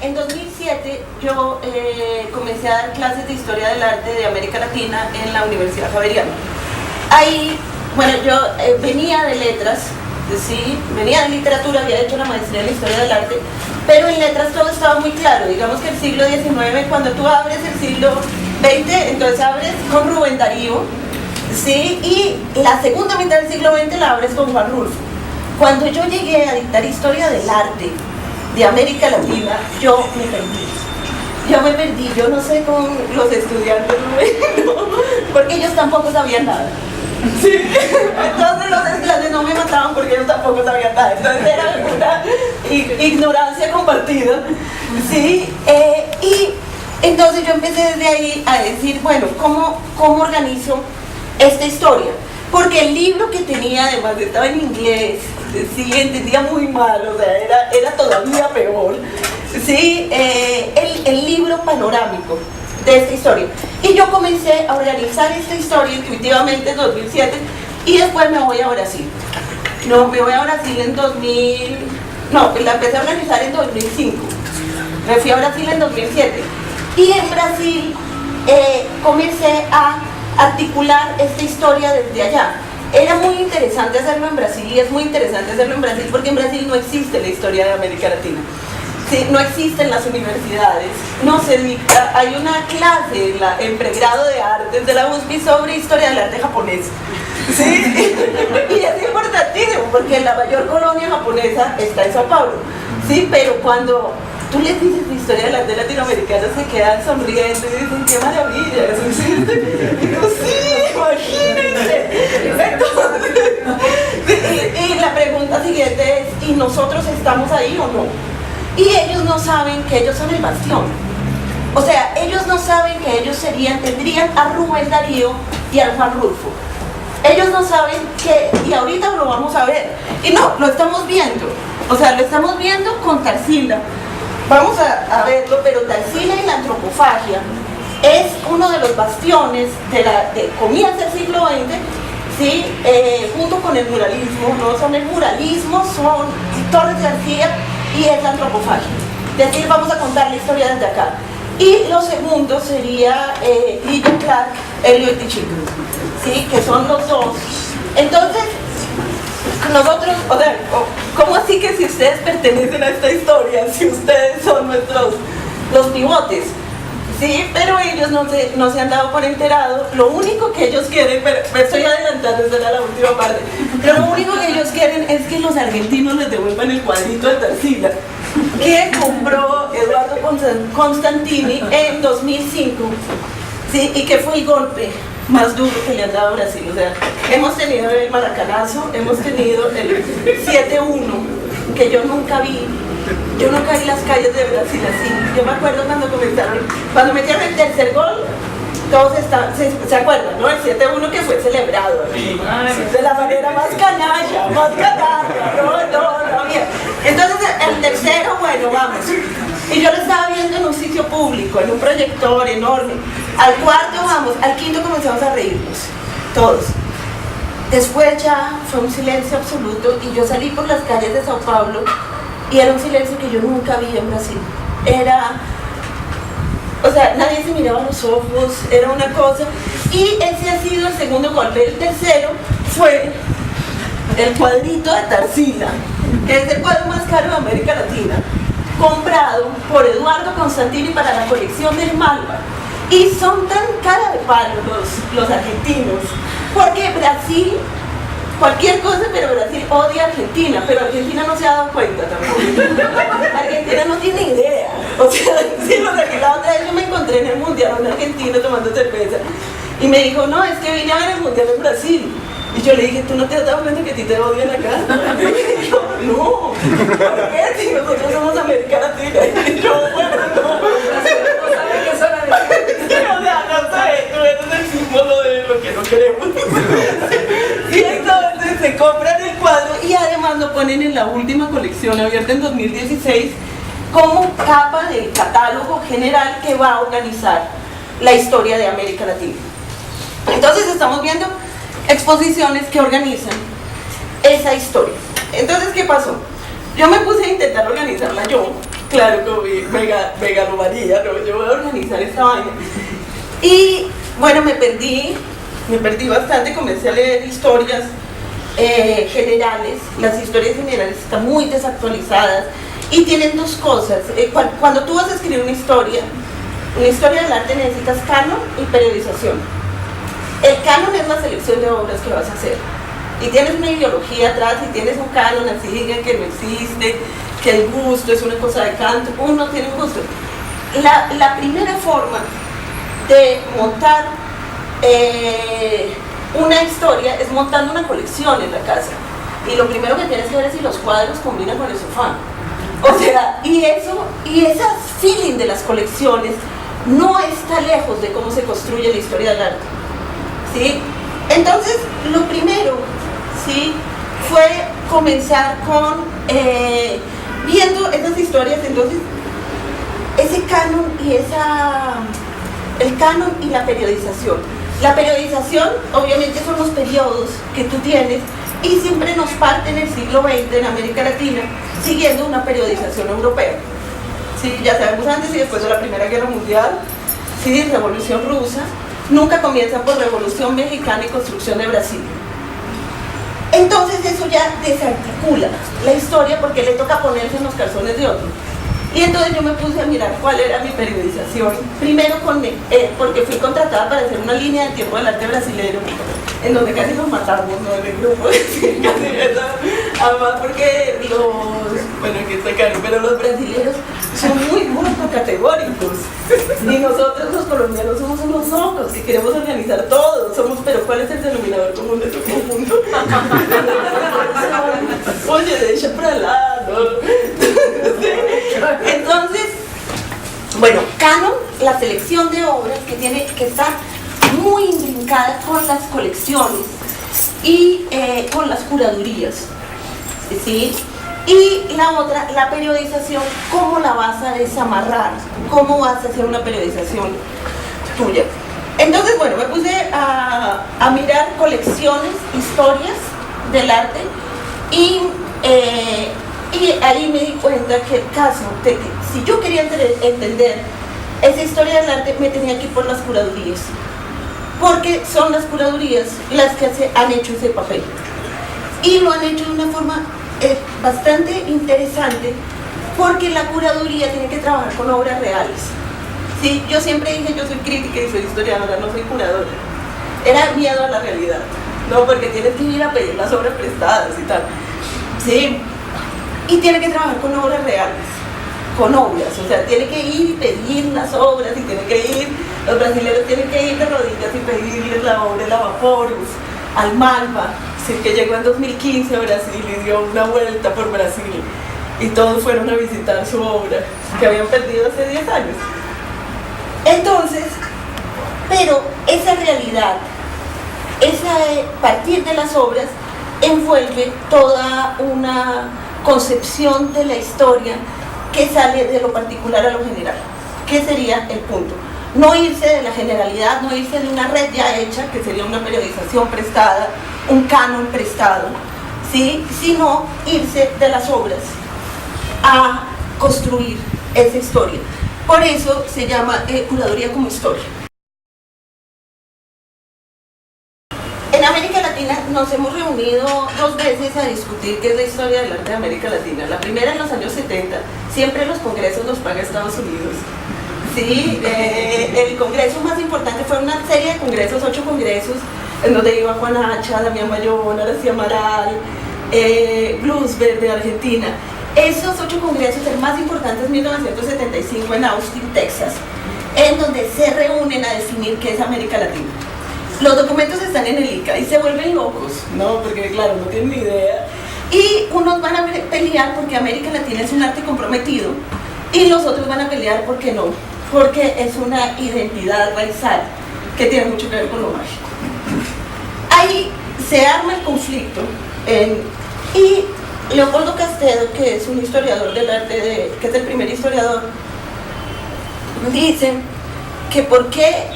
En 2007 yo comencé a dar clases de Historia del Arte de América Latina en la Universidad Javeriana. Ahí, bueno, yo venía de letras, sí, venía de literatura, había hecho la maestría en la Historia del Arte, pero en letras todo estaba muy claro. Digamos que el siglo XIX, cuando tú abres el siglo XX, entonces abres con Rubén Darío, sí, y la segunda mitad del siglo XX la abres con Juan Rulfo. Cuando yo llegué a dictar Historia del Arte de América Latina, yo me perdí, yo no sé con los estudiantes, porque ellos tampoco sabían nada. Sí. Entonces los estudiantes no me mataban porque ellos tampoco sabían nada, entonces era una ignorancia compartida, ¿sí? Y entonces yo empecé desde ahí a decir, bueno, ¿cómo organizo esta historia? Porque el libro que tenía, además estaba en inglés, sí, entendía muy mal, o sea, era todavía peor, sí, el libro panorámico de esta historia. Y yo comencé a organizar esta historia intuitivamente en 2007 y después me voy a Brasil. No, me voy a Brasil en la empecé a organizar en 2005. Me fui a Brasil en 2007. Y en Brasil comencé a articular esta historia desde allá. Era muy interesante hacerlo en Brasil y es muy interesante hacerlo en Brasil porque en Brasil no existe la historia de América Latina. Sí, no existen las universidades, no se dicta, hay una clase en pregrado de artes de la USP sobre historia del arte japonés. ¿Sí? Y es importantísimo porque la mayor colonia japonesa está en Sao Paulo, ¿sí? Pero cuando tú les dices la historia del arte latinoamericano se quedan sonriendo y dicen qué maravilla, eso existe. Y digo, sí, imagínense. Entonces, y la pregunta siguiente es, ¿y nosotros estamos ahí o no? Y ellos no saben que ellos son el bastión. O sea, ellos no saben que ellos tendrían a Rubén Darío y a Juan Rulfo. Ellos no saben que, y ahorita lo vamos a ver, y no, lo estamos viendo. O sea, lo estamos viendo con Tarsila. Vamos a verlo, pero Tarsila y la antropofagia es uno de los bastiones de comienza el siglo XX, ¿sí? Junto con el muralismo, no son el muralismo, son Torres García y es la antropofagia. Es decir, vamos a contar la historia desde acá. Y lo segundo sería Lillian Clark, Eliot y Chico, ¿sí? Que son los dos. Entonces, nosotros, o sea, ¿cómo así que si ustedes pertenecen a esta historia, si ustedes son los pivotes? Sí, pero ellos no se han dado por enterado. Lo único que ellos quieren, pero me estoy adelantando, esta era la última parte, pero lo único que ellos quieren es que los argentinos les devuelvan el cuadrito de Tarsila que compró Eduardo Constantini en 2005, ¿sí? Y que fue el golpe más duro que le han dado a Brasil. O sea, hemos tenido el maracanazo, hemos tenido el 7-1, que yo nunca vi las calles de Brasil así. Yo me acuerdo cuando metieron el tercer gol, todos se acuerdan, ¿no? El 7-1 que fue celebrado, de la manera más canalla, no había. Entonces el tercero, bueno, vamos. Y yo lo estaba viendo en un sitio público, en un proyector enorme. Al cuarto vamos, al quinto comenzamos a reírnos, todos. Después ya fue un silencio absoluto y yo salí por las calles de Sao Paulo y era un silencio que yo nunca vi en Brasil. O sea, nadie se miraba a los ojos, era una cosa. Y ese ha sido el segundo golpe. El tercero fue el cuadrito de Tarsila, que es el cuadro más caro de América Latina, comprado por Eduardo Constantini para la colección del Malva. Y son tan cara de palo los argentinos, porque Brasil, cualquier cosa, pero Brasil odia a Argentina, pero Argentina no se ha dado cuenta tampoco. Argentina no tiene idea. O sea, sí, la otra vez yo me encontré en el Mundial un argentino tomando cerveza y me dijo, no, es que vine a ver el Mundial en Brasil. Y yo le dije, ¿tú no te has dado cuenta que a ti te odian acá? Y me dijo, no, ¿por qué? Si nosotros somos América Latina. Y yo, bueno, no. No sé, tú eres el símbolo de lo que no queremos. Y entonces se compran el cuadro y además lo ponen en la última colección abierta en 2016 como capa del catálogo general que va a organizar la historia de América Latina. Entonces estamos viendo exposiciones que organizan esa historia. Entonces, ¿qué pasó? Yo me puse a intentar organizarla yo, claro, como mi megalomanía, ¿no? Yo voy a organizar esta vaina. Y bueno, me perdí bastante, comencé a leer historias generales. Las historias generales están muy desactualizadas y tienen dos cosas. Cuando tú vas a escribir una historia del arte, necesitas canon y periodización. El canon es la selección de obras que vas a hacer. Y tienes una ideología atrás, y tienes un canon así, que no existe, que el gusto es una cosa de canto, uno tiene un gusto. La primera forma de montar una historia es montando una colección en la casa. Y lo primero que tienes que ver es si los cuadros combinan con el sofá. O sea, y ese feeling de las colecciones no está lejos de cómo se construye la historia del arte, ¿sí? Entonces, lo primero, ¿sí?, fue comenzar con viendo esas historias. Entonces, ese canon y el canon y la periodización. La periodización, obviamente, son los periodos que tú tienes, y siempre nos parte en el siglo XX en América Latina, siguiendo una periodización europea. Sí, ya sabemos antes y después de la Primera Guerra Mundial, sí, Revolución Rusa, nunca comienza por Revolución Mexicana y construcción de Brasil. Entonces eso ya desarticula la historia porque le toca ponerse en los calzones de otro. Y entonces yo me puse a mirar cuál era mi periodización. Primero porque fui contratada para hacer una línea de tiempo del arte brasileño, en donde casi nos matamos, ¿no?, en el grupo. Sí, casi eso. Además porque aquí está caro, pero los brasileños son muy categóricos. Y nosotros los colombianos somos unos locos que queremos organizar todo. Pero ¿cuál es el denominador común de su conjunto? Oye, de hecho para al lado. Entonces, bueno, canon, la selección de obras que está muy imbrincada con las colecciones y con las curadurías, ¿sí? Y la otra, la periodización, ¿cómo la vas a desamarrar? ¿Cómo vas a hacer una periodización tuya? Entonces, bueno, me puse a mirar colecciones, historias del arte, y ahí me di cuenta que el caso de que si yo quería entender esa historia del arte, me tenía que ir por las curadurías, porque son las curadurías las que han hecho ese papel, y lo han hecho de una forma bastante interesante, porque la curaduría tiene que trabajar con obras reales. Sí, yo siempre dije, yo soy crítica y soy historiadora, no soy curadora. Era miedo a la realidad, ¿no? Porque tienes que ir a pedir las obras prestadas y tal. Sí, y tiene que trabajar con obras reales, con obras, o sea, tiene que ir y pedir las obras, y tiene que ir, los brasileños tienen que ir de rodillas y pedirles la obra de Lavaporus, al Malva, sí, que llegó en 2015 a Brasil y dio una vuelta por Brasil, y todos fueron a visitar su obra, que habían perdido hace 10 años. Entonces, pero esa realidad, partir de las obras, envuelve toda una concepción de la historia que sale de lo particular a lo general. ¿Qué sería el punto? No irse de la generalidad, no irse de una red ya hecha, que sería una periodización prestada, un canon prestado, ¿sí?, sino irse de las obras a construir esa historia. Por eso se llama curaduría como historia. En América Latina nos hemos reunido 2 veces a discutir qué es la historia del arte de América Latina. La primera en los años 70, siempre los congresos los paga Estados Unidos. Sí, el congreso más importante fue una serie de congresos, 8 congresos, en donde iba Juan Hacha, Damián Bayón, Aracía Amaral, Bluesberg de Argentina. Esos 8 congresos, el más importante es 1975 en Austin, Texas, en donde se reúnen a definir qué es América Latina. Los documentos están en el ICA y se vuelven locos, ¿no? Porque claro, no tienen ni idea. Y unos van a pelear porque América Latina es un arte comprometido, y los otros van a pelear porque no, porque es una identidad raizal que tiene mucho que ver con lo mágico. Ahí se arma el conflicto y Leopoldo Castedo, que es un historiador del arte, que es el primer historiador, dice que por qué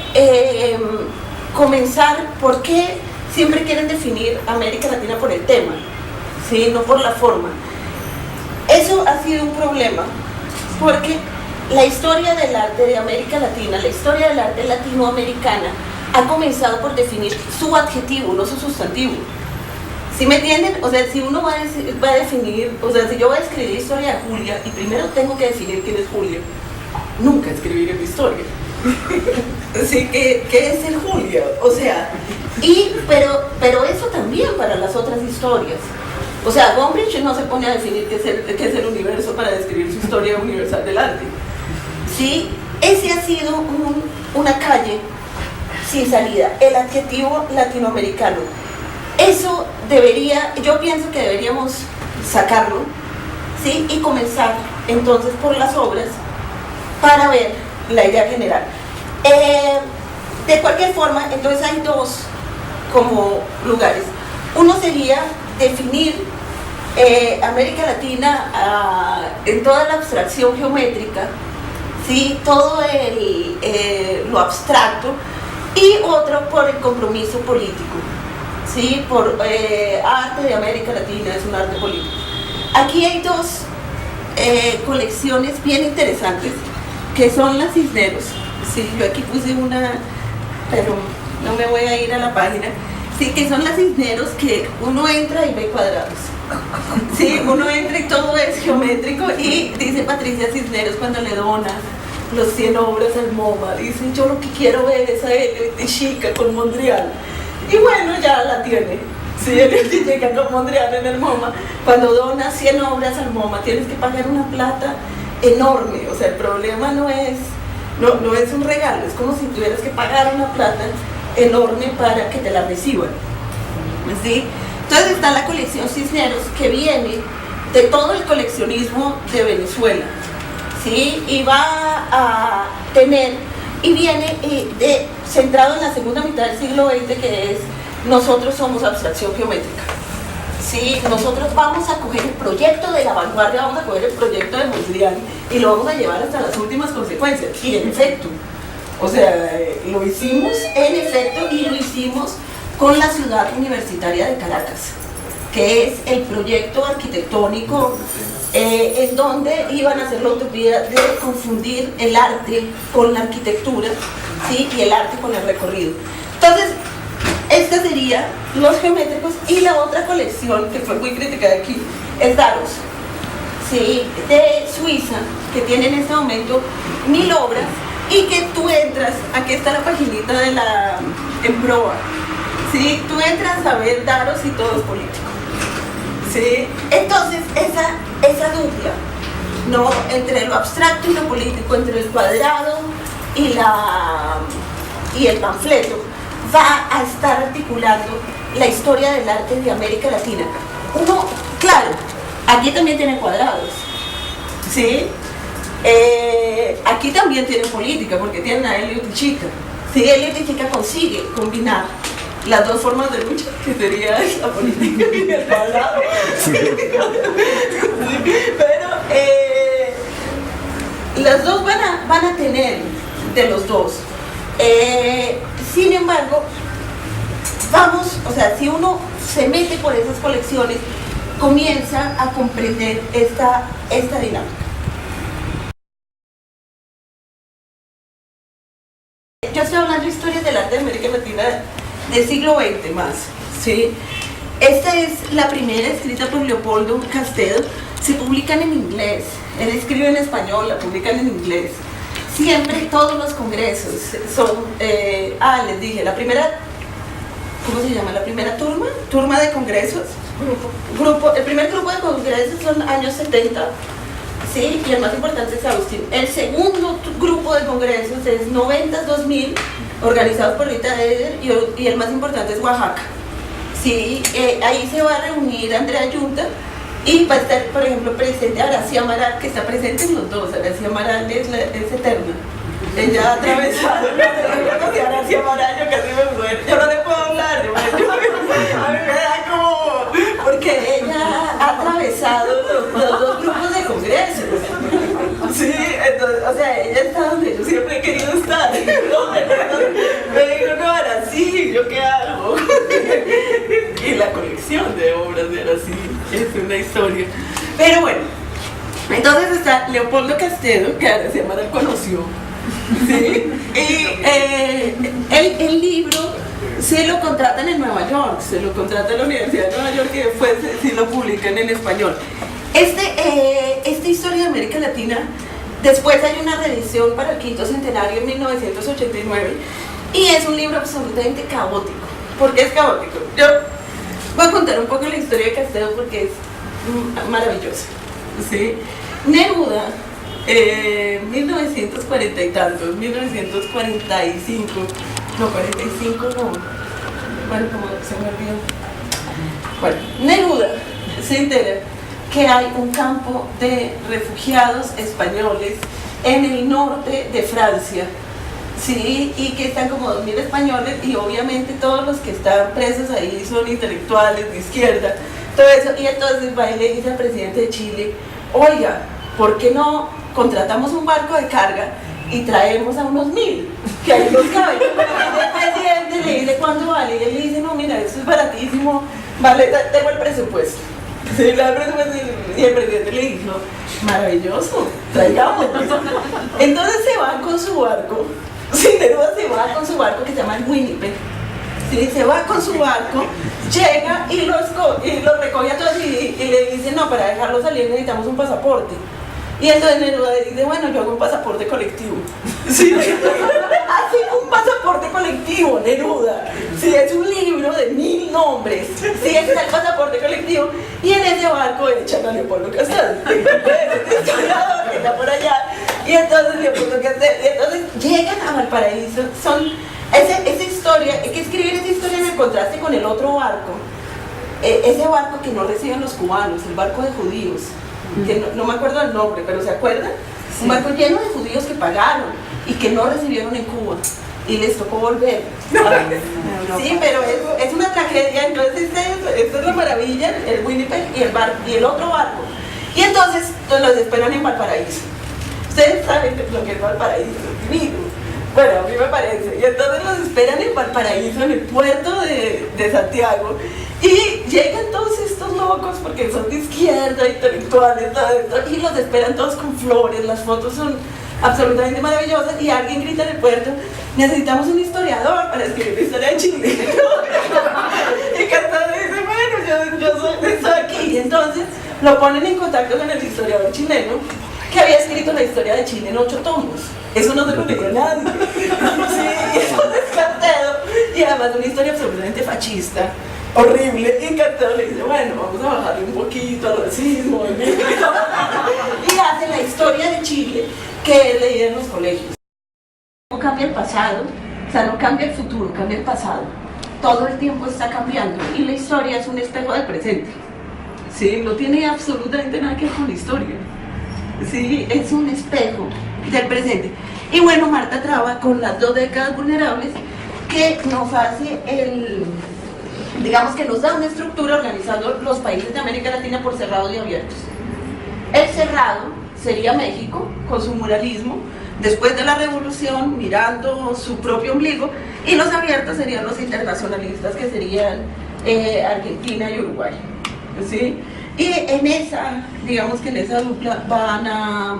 por qué siempre quieren definir América Latina por el tema, ¿sí?, no por la forma. Eso ha sido un problema, porque la historia del arte de América Latina, la historia del arte latinoamericana, ha comenzado por definir su adjetivo, no su sustantivo. ¿Sí me entienden? O sea, si uno va a definir, o sea, si yo voy a escribir historia de Julia y primero tengo que definir quién es Julia, nunca escribiré mi historia. Así que, ¿qué es el Julia? O sea, pero eso también para las otras historias. O sea, Gombrich no se pone a definir qué es el universo para describir su historia universal del arte. ¿Sí? Ese ha sido una calle sin salida, el adjetivo latinoamericano. Eso yo pienso que deberíamos sacarlo, ¿sí? Y comenzar entonces por las obras para ver la idea general. De cualquier forma, entonces hay dos como lugares. Uno sería definir América Latina en toda la abstracción geométrica, ¿sí? Todo lo abstracto, y otro por el compromiso político, ¿sí? Por arte de América Latina, es un arte político. Aquí hay dos colecciones bien interesantes, que son las Cisneros. Sí, yo aquí puse una, pero no me voy a ir a la página. Sí, que son las Cisneros, que uno entra y ve cuadrados. Sí, uno entra y todo es geométrico, y dice Patricia Cisneros cuando le dona los 100 obras al MoMA, dice: yo lo que quiero ver es a Eliot Chica con Mondrian. Y bueno, ya la tiene. Sí, Eliot Chica con Mondrian en el MoMA. Cuando donas 100 obras al MoMA tienes que pagar una plata enorme. O sea, el problema no es un regalo, es como si tuvieras que pagar una plata enorme para que te la reciban. ¿Sí? Entonces está la colección Cisneros, que viene de todo el coleccionismo de Venezuela, ¿sí? Y va a tener, y viene centrado en la segunda mitad del siglo XX, que es: nosotros somos abstracción geométrica. Sí, nosotros vamos a coger el proyecto de la vanguardia, vamos a coger el proyecto de Mondrian y lo vamos a llevar hasta las últimas consecuencias. Y en efecto, o sea, lo hicimos en efecto, y lo hicimos con la ciudad universitaria de Caracas, que es el proyecto arquitectónico en donde iban a hacer la utopía de confundir el arte con la arquitectura, ¿sí? Y el arte con el recorrido. Entonces, esta sería los geométricos. Y la otra colección, que fue muy criticada aquí, es Daros, ¿sí? De Suiza, que tiene en este momento 1000 obras, y que tú entras, aquí está la paginita en proa, ¿sí? Tú entras a ver Daros y todo es político, ¿sí? Entonces esa dupla, ¿no? Entre lo abstracto y lo político, entre el cuadrado y el panfleto, va a estar articulando la historia del arte de América Latina. Uno, claro, aquí también tienen cuadrados, ¿sí? Aquí también tienen política, porque tienen a Eliot Chica. ¿Sí? Eliot Chica consigue combinar las dos formas de lucha, que sería la política y el cuadrado. Sí. Pero las dos van a tener de los dos. Sin embargo, o sea, si uno se mete por esas colecciones, comienza a comprender esta dinámica. Yo estoy hablando de historias del arte de América Latina del siglo XX más, ¿sí? Esta es la primera, escrita por Leopoldo Castedo. Se publican en inglés, él escribe en español, la publican en inglés. Siempre todos los congresos son, les dije, la primera, ¿cómo se llama? La primera turma de congresos, el primer grupo de congresos son años 70, ¿sí? Y el más importante es Austin. El segundo grupo de congresos es 90-2000, organizados por Rita Eder, y el más importante es Oaxaca, ¿sí? Ahí se va a reunir Andrea Yunta, y va a estar, por ejemplo, presente Aracy Amaral, que está presente en los dos. Aracy Amaral es eterna. Ella ha atravesado, Aracy Amaral, yo casi me muero. Yo no le puedo hablar, a mí me da como... Porque ella ha atravesado los dos grupos de congresos. Sí, entonces, o sea, ella está donde yo siempre he querido estar. Me digo, no, Aracy, ¿yo qué hago? Y la colección de obras de Aracy es una historia. Pero bueno, Entonces está Leopoldo Castedo, que ahora se llama El Conoció, ¿sí? Y el libro se lo contratan en Nueva York, se lo contrata en la Universidad de Nueva York y después sí lo publican en español. Esta historia de América Latina, después hay una reedición para el 5º centenario en 1989 y es un libro absolutamente caótico. ¿Por qué es caótico? Yo voy a contar un poco la historia de Castedo porque es maravillosa, ¿sí? Neruda, 1940 y tantos, 1945, no, 45 no, bueno, como se me olvidó. Bueno, Neruda se entera que hay un campo de refugiados españoles en el norte de Francia, ¿sí? Y que están como 2000 españoles y obviamente todos los que están presos ahí son intelectuales de izquierda, todo eso, y entonces va y le dice al presidente de Chile, oiga, ¿por qué no contratamos un barco de carga y traemos a unos 1000? Que ahí los caben. Y el presidente le dice, ¿cuánto vale? Y él le dice, no, mira, esto es baratísimo, vale, tengo el presupuesto. Sí, y el presidente le dijo, maravilloso, traigamos. Entonces se van con su barco, Neruda se va con su barco que se llama el Winnipeg. Sí, se va con su barco, llega y los recoge a todos y le dice, no, para dejarlo salir necesitamos un pasaporte. Y entonces Neruda dice, bueno, yo hago un pasaporte colectivo. Sí, hace un pasaporte colectivo, Neruda. Sí, es un libro de 1000 nombres. Sí, es el pasaporte colectivo. Y en ese barco echan a Leopoldo Castedo, el historiador que está por allá. Y entonces Leopoldo Castedo, entonces llegan a Valparaíso. Esa historia, hay que escribir esa historia en el contraste con el otro barco. Ese barco que no reciben los cubanos, el barco de judíos. Que no me acuerdo el nombre, pero ¿se acuerdan? Sí. Un barco lleno de judíos que pagaron y que no recibieron en Cuba y les tocó volver. Sí, pero es una tragedia. Entonces esta es la maravilla, el Winnipeg y el otro barco. Y entonces los esperan en Valparaíso. Ustedes saben lo que es Valparaíso, es divino. Bueno, a mí me parece. Y entonces los esperan en Valparaíso, en el puerto de Santiago. Y llegan todos estos locos porque son de izquierda, intelectuales, todo esto, y los esperan todos con flores, las fotos son absolutamente maravillosas y alguien grita en el puerto, necesitamos un historiador para escribir la historia de Chile. Y Castedo dice, bueno, yo soy aquí. Y entonces lo ponen en contacto con el historiador chileno que había escrito la historia de Chile en 8 tomos. Eso no se lo leía nadie. Sí, eso es Castedo. Y además una historia absolutamente fascista. Horrible, y Castedo le dice, bueno, vamos a bajarle un poquito al racismo y hace la historia de Chile que es leída en los colegios. No cambia el pasado, o sea, no cambia el futuro, cambia el pasado. Todo el tiempo está cambiando y la historia es un espejo del presente. Sí, no tiene absolutamente nada que ver con la historia. Sí, es un espejo del presente. Y bueno, Marta trabaja con las 2 décadas vulnerables que nos hace digamos que nos da una estructura organizando los países de América Latina por cerrados y abiertos. El cerrado sería México, con su muralismo, después de la revolución, mirando su propio ombligo, y los abiertos serían los internacionalistas, que serían Argentina y Uruguay. ¿Sí? Y en esa, digamos que en esa dupla van a...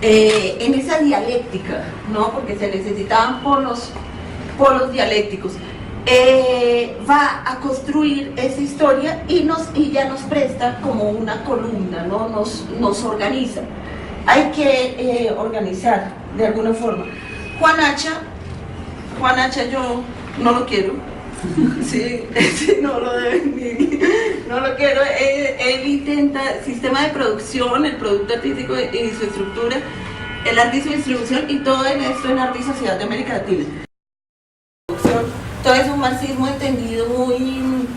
en esa dialéctica, ¿no? Porque se necesitaban polos dialécticos. Va a construir esa historia y ya nos presta como una columna, ¿no? Nos organiza. Hay que organizar de alguna forma. Juan Hacha yo no lo quiero. Sí, no lo quiero. Él intenta sistema de producción, el producto artístico y su estructura, el arte y su distribución, y todo en esto en Arte y Sociedad de América Latina. Todo es un marxismo entendido muy...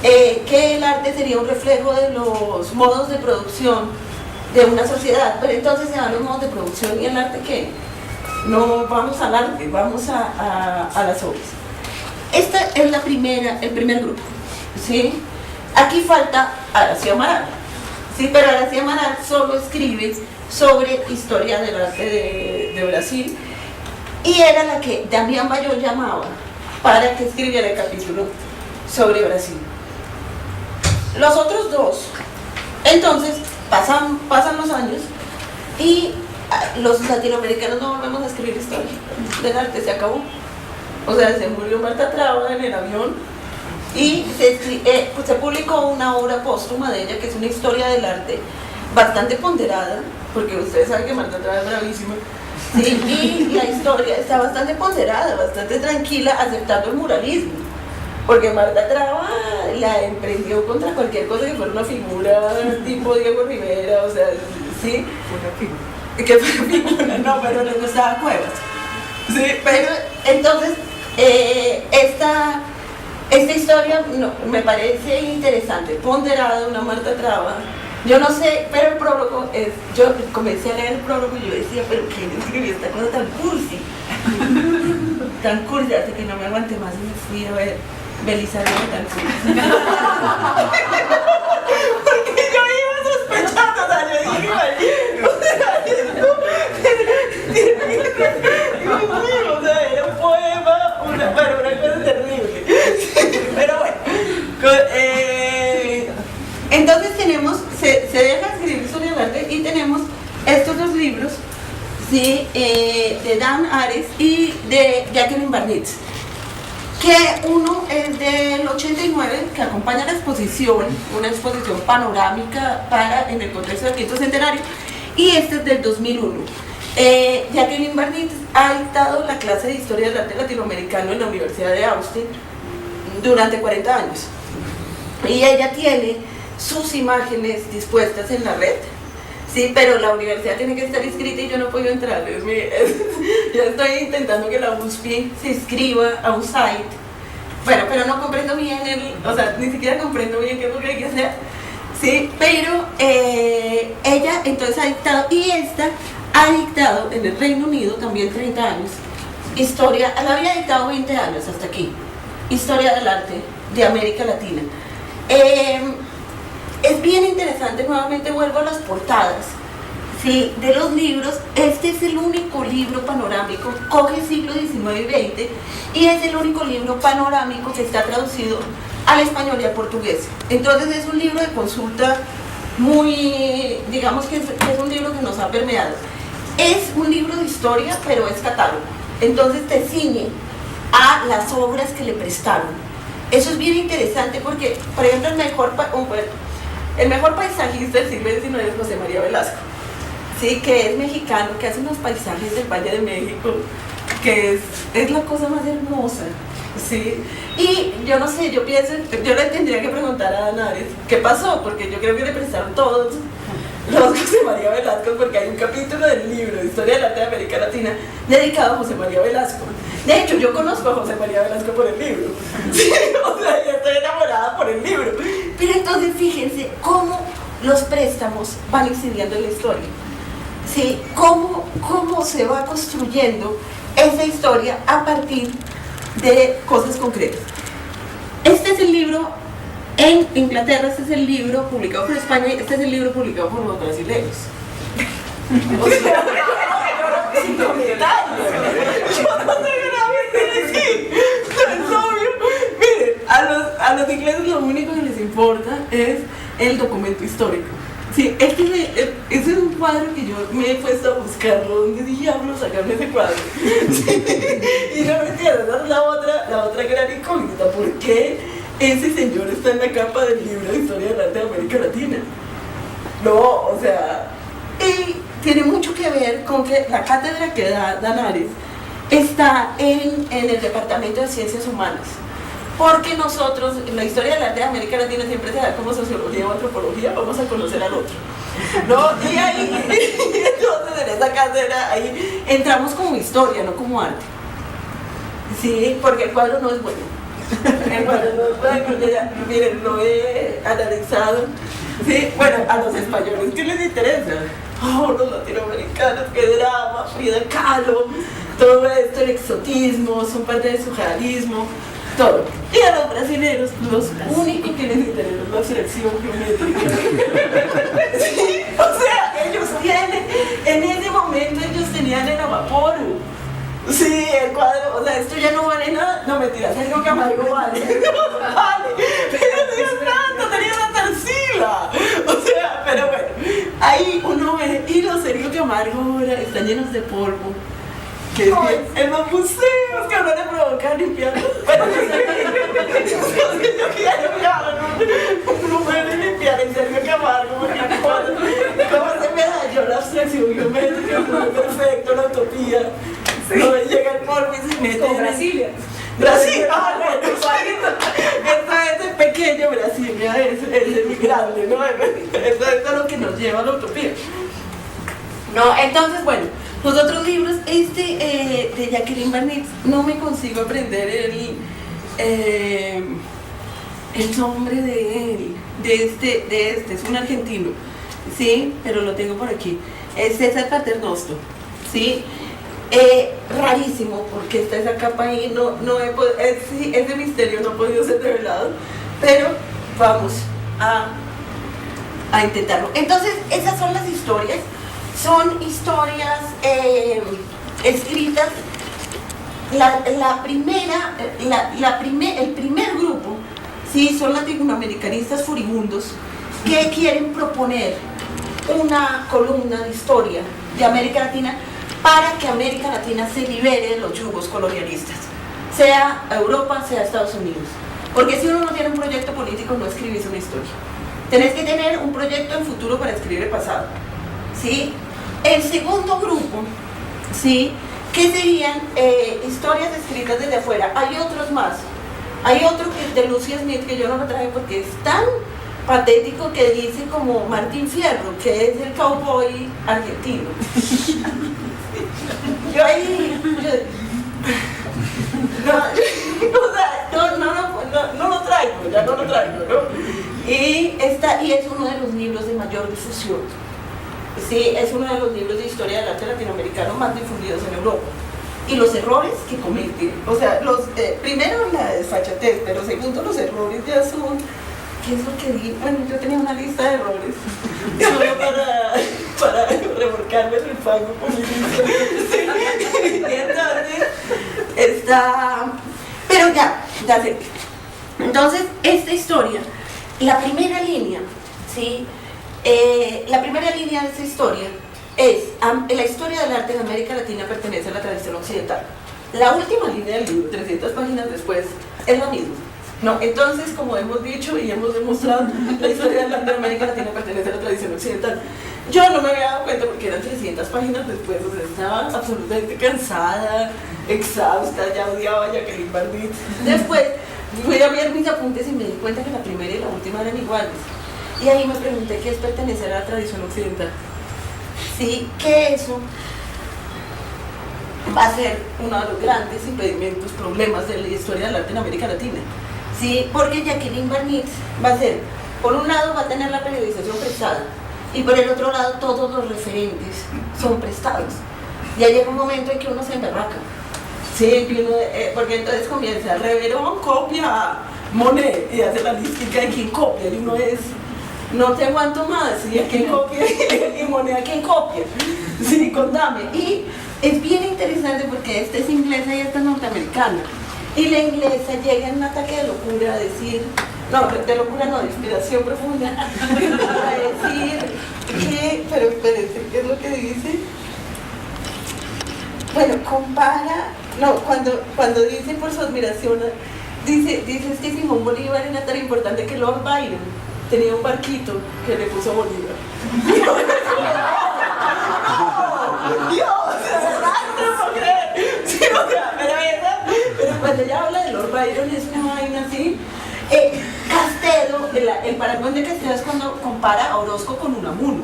que el arte sería un reflejo de los modos de producción de una sociedad, pero entonces se dan los modos de producción y el arte ¿qué? No vamos al arte, vamos a las obras. Esta es el primer grupo, ¿sí? Aquí falta Aracy Amaral, ¿sí? Pero Aracy Amaral solo escribe sobre historia del arte de Brasil y era la que Damián Bayón llamaba para que escribiera el capítulo sobre Brasil. Los otros dos, entonces, pasan los años y los latinoamericanos no volvemos a escribir historia del arte, se acabó. O sea, se murió Marta Traba en el avión y se publicó una obra póstuma de ella que es una historia del arte bastante ponderada, porque ustedes saben que Marta Traba es bravísima. Sí, y la historia está bastante ponderada, bastante tranquila, aceptando el muralismo. Porque Marta Traba la emprendió contra cualquier cosa que fuera una figura tipo Diego Rivera, o sea, ¿sí? Que fuera figura, no, pero le gustaba Cuevas. Sí, pero entonces, esta historia me parece interesante, ponderada, una Marta Traba. Yo no sé, pero el prólogo es, yo comencé a leer el prólogo y yo decía, pero ¿quién escribió esta cosa tan cursi? Tan cursi, hasta que no me aguanté más y me fui a ver Belisario tan cursi. Porque yo iba sospechando, o sea, yo dije, o sea, era un poema, una cosa terrible. Pero bueno, entonces tenemos, se deja escribir historia del arte y tenemos estos dos libros, ¿sí? De Dan Ares y de Jacqueline Barnitz, que uno es del 89, que acompaña la exposición, una exposición panorámica en el contexto del quinto centenario, y este es del 2001. Jacqueline Barnitz ha dictado la clase de Historia del Arte Latinoamericano en la Universidad de Austin durante 40 años, y ella tiene sus imágenes dispuestas en la red, sí, pero la universidad tiene que estar inscrita y yo no puedo entrar. Yo estoy intentando que la USP se inscriba a un site, bueno, pero no comprendo bien o sea, ni siquiera comprendo bien qué es lo que hay que hacer, sí, pero ella entonces ha dictado, y esta ha dictado en el Reino Unido también 30 años, la había dictado 20 años hasta aquí, Historia del Arte de América Latina. Es bien interesante, nuevamente vuelvo a las portadas, ¿sí? De los libros. Este es el único libro panorámico, coge siglo XIX y XX, y es el único libro panorámico que está traducido al español y al portugués. Entonces es un libro de consulta muy, digamos que es un libro que nos ha permeado. Es un libro de historia, pero es catálogo, entonces te ciñe a las obras que le prestaron. Eso es bien interesante porque, por ejemplo, el mejor paisajista del siglo XIX es José María Velasco, ¿sí? Que es mexicano, que hace unos paisajes del Valle de México, que es la cosa más hermosa, ¿sí? Y yo no sé, yo le tendría que preguntar a Dan Ares qué pasó, porque yo creo que le prestaron todos los José María Velasco, porque hay un capítulo del libro de Historia del Arte de América Latina dedicado a José María Velasco. De hecho, yo conozco a José María Velasco por el libro, ¿sí? O sea, yo estoy enamorada por el libro. Pero entonces fíjense cómo los préstamos van incidiendo en la historia, ¿sí? Cómo se va construyendo esa historia a partir de cosas concretas. Este es el libro en Inglaterra, este es el libro publicado por España, este es el libro publicado por los brasileños. O sea, sin comentarios. Yo no sé qué decir. Es obvio. Miren, a los ingleses lo único que les importa es el documento histórico. Sí, ese es un cuadro que yo me he puesto a buscarlo. ¿Dónde diablos sacarme ese cuadro? Sí. Y no me entiendes, esa es la otra gran incógnita. ¿Por qué ese señor está en la capa del libro de Historia del Arte de América Latina? No, o sea, y tiene mucho que ver con que la cátedra que da Dan Ares está en el Departamento de Ciencias Humanas, porque nosotros, en la Historia del Arte de América Latina siempre se da como sociología o antropología, vamos a conocer al otro, ¿no? Y ahí, entonces en esa cátedra, ahí entramos como historia, no como arte, ¿sí? Porque el cuadro no es bueno. El cuadro no es bueno, porque ya, miren, lo he analizado, ¿sí? Bueno, a los españoles, ¿qué les interesa? Oh, los latinoamericanos, qué drama, Frida Kahlo, todo esto, el exotismo, son parte del surrealismo, todo. Y a los brasileños, los únicos que les interesa es la abstracción geométrica. Sí, o sea, ellos tienen, en ese momento ellos tenían el Amaporo. Sí, el cuadro, o sea, esto ya no vale nada. No, mentira, Sergio Camargo vale. No vale. Pero Dios santo, tenía una Tarsila. O sea, pero bueno. Camargo ahora están llenos de polvo. Que en los museos que ahora le provocan limpiarlos. Bueno, yo quiero mirar un número y limpiar en Sergio Camargo, porque cómo se me dañó la abstracción geométrica, perfecto, la utopía. Sí. No llega el polvo y se mete. Con Brasilia. Brasil, entonces el pequeño Brasilia es el grande, ¿no? Entonces es lo que nos lleva a la utopía. No, entonces, bueno, los otros libros, de Jacqueline Barnett, no me consigo aprender el nombre de él, de este, es un argentino, ¿sí? Pero lo tengo por aquí, es César Paternoster, ¿sí? Rarísimo, porque está esa capa ahí, ese misterio no ha podido ser revelado, pero vamos a intentarlo. Entonces, esas son las historias, son historias escritas, el primer grupo, sí, son latinoamericanistas furibundos que quieren proponer una columna de historia de América Latina para que América Latina se libere de los yugos colonialistas, sea Europa, sea Estados Unidos. Porque si uno no tiene un proyecto político, no escribís una historia. Tenés que tener un proyecto en futuro para escribir el pasado, ¿sí? El segundo grupo, ¿sí?, que serían historias escritas desde afuera. Hay otros más. Hay otro que es de Lucy Smith, que yo no lo traje porque es tan patético, que dice como Martín Fierro, que es el cowboy argentino. Yo ahí, no lo traigo, ya no lo traigo, ¿no? Y es uno de los libros de mayor difusión. Sí, es uno de los libros de historia del arte latinoamericano más difundidos en Europa. Y los errores que cometen, o sea, primero la desfachatez, pero segundo los errores ya son, ¿qué es lo que digo? Bueno, yo tenía una lista de errores solo para revolcarme en el fango político. Sí. Y entonces está, pero ya sé. Entonces, esta historia, la primera línea, ¿sí? La primera línea de esta historia es, la historia del arte en América Latina pertenece a la tradición occidental. La última línea del libro, 300 páginas después, es la misma, ¿no? Entonces, como hemos dicho y hemos demostrado, la historia del arte de América Latina pertenece a la tradición occidental. Yo no me había dado cuenta porque eran 300 páginas después, o sea, estaba absolutamente cansada, exhausta, ya odiaba a Jacqueline Barnett. Después fui a ver mis apuntes y me di cuenta que la primera y la última eran iguales. Y ahí me pregunté qué es pertenecer a la tradición occidental. Sí, que eso va a ser uno de los grandes impedimentos, problemas de la historia del arte en América Latina. Sí, porque Jacqueline Barnett va a ser, por un lado va a tener la periodización prestada, y por el otro lado todos los referentes son prestados. Ya llega un momento en que uno se emberraca. Sí, porque entonces comienza, Reverón copia Monet y hace la lística de quién copia, y uno es, no te aguanto más, ¿sí? ¿A quién copia? Y Monet, ¿a quién copia? Sí, contame. Y es bien interesante porque esta es inglesa y esta es norteamericana. Y la inglesa llega en un ataque de locura a decir, no, de locura no, de inspiración profunda, a decir que, pero espérense, ¿qué es lo que dice? Bueno, compara, no, cuando dice por su admiración, dice es que Simón Bolívar era tan importante que Lord Byron tenía un barquito que le puso Bolívar. Dios, de verdad, no lo puedo creer. Sí, o sea, pero cuando ella habla de Lord Byron es una vaina así. Castelo, el parangón de Castelo es cuando compara a Orozco con Unamuno.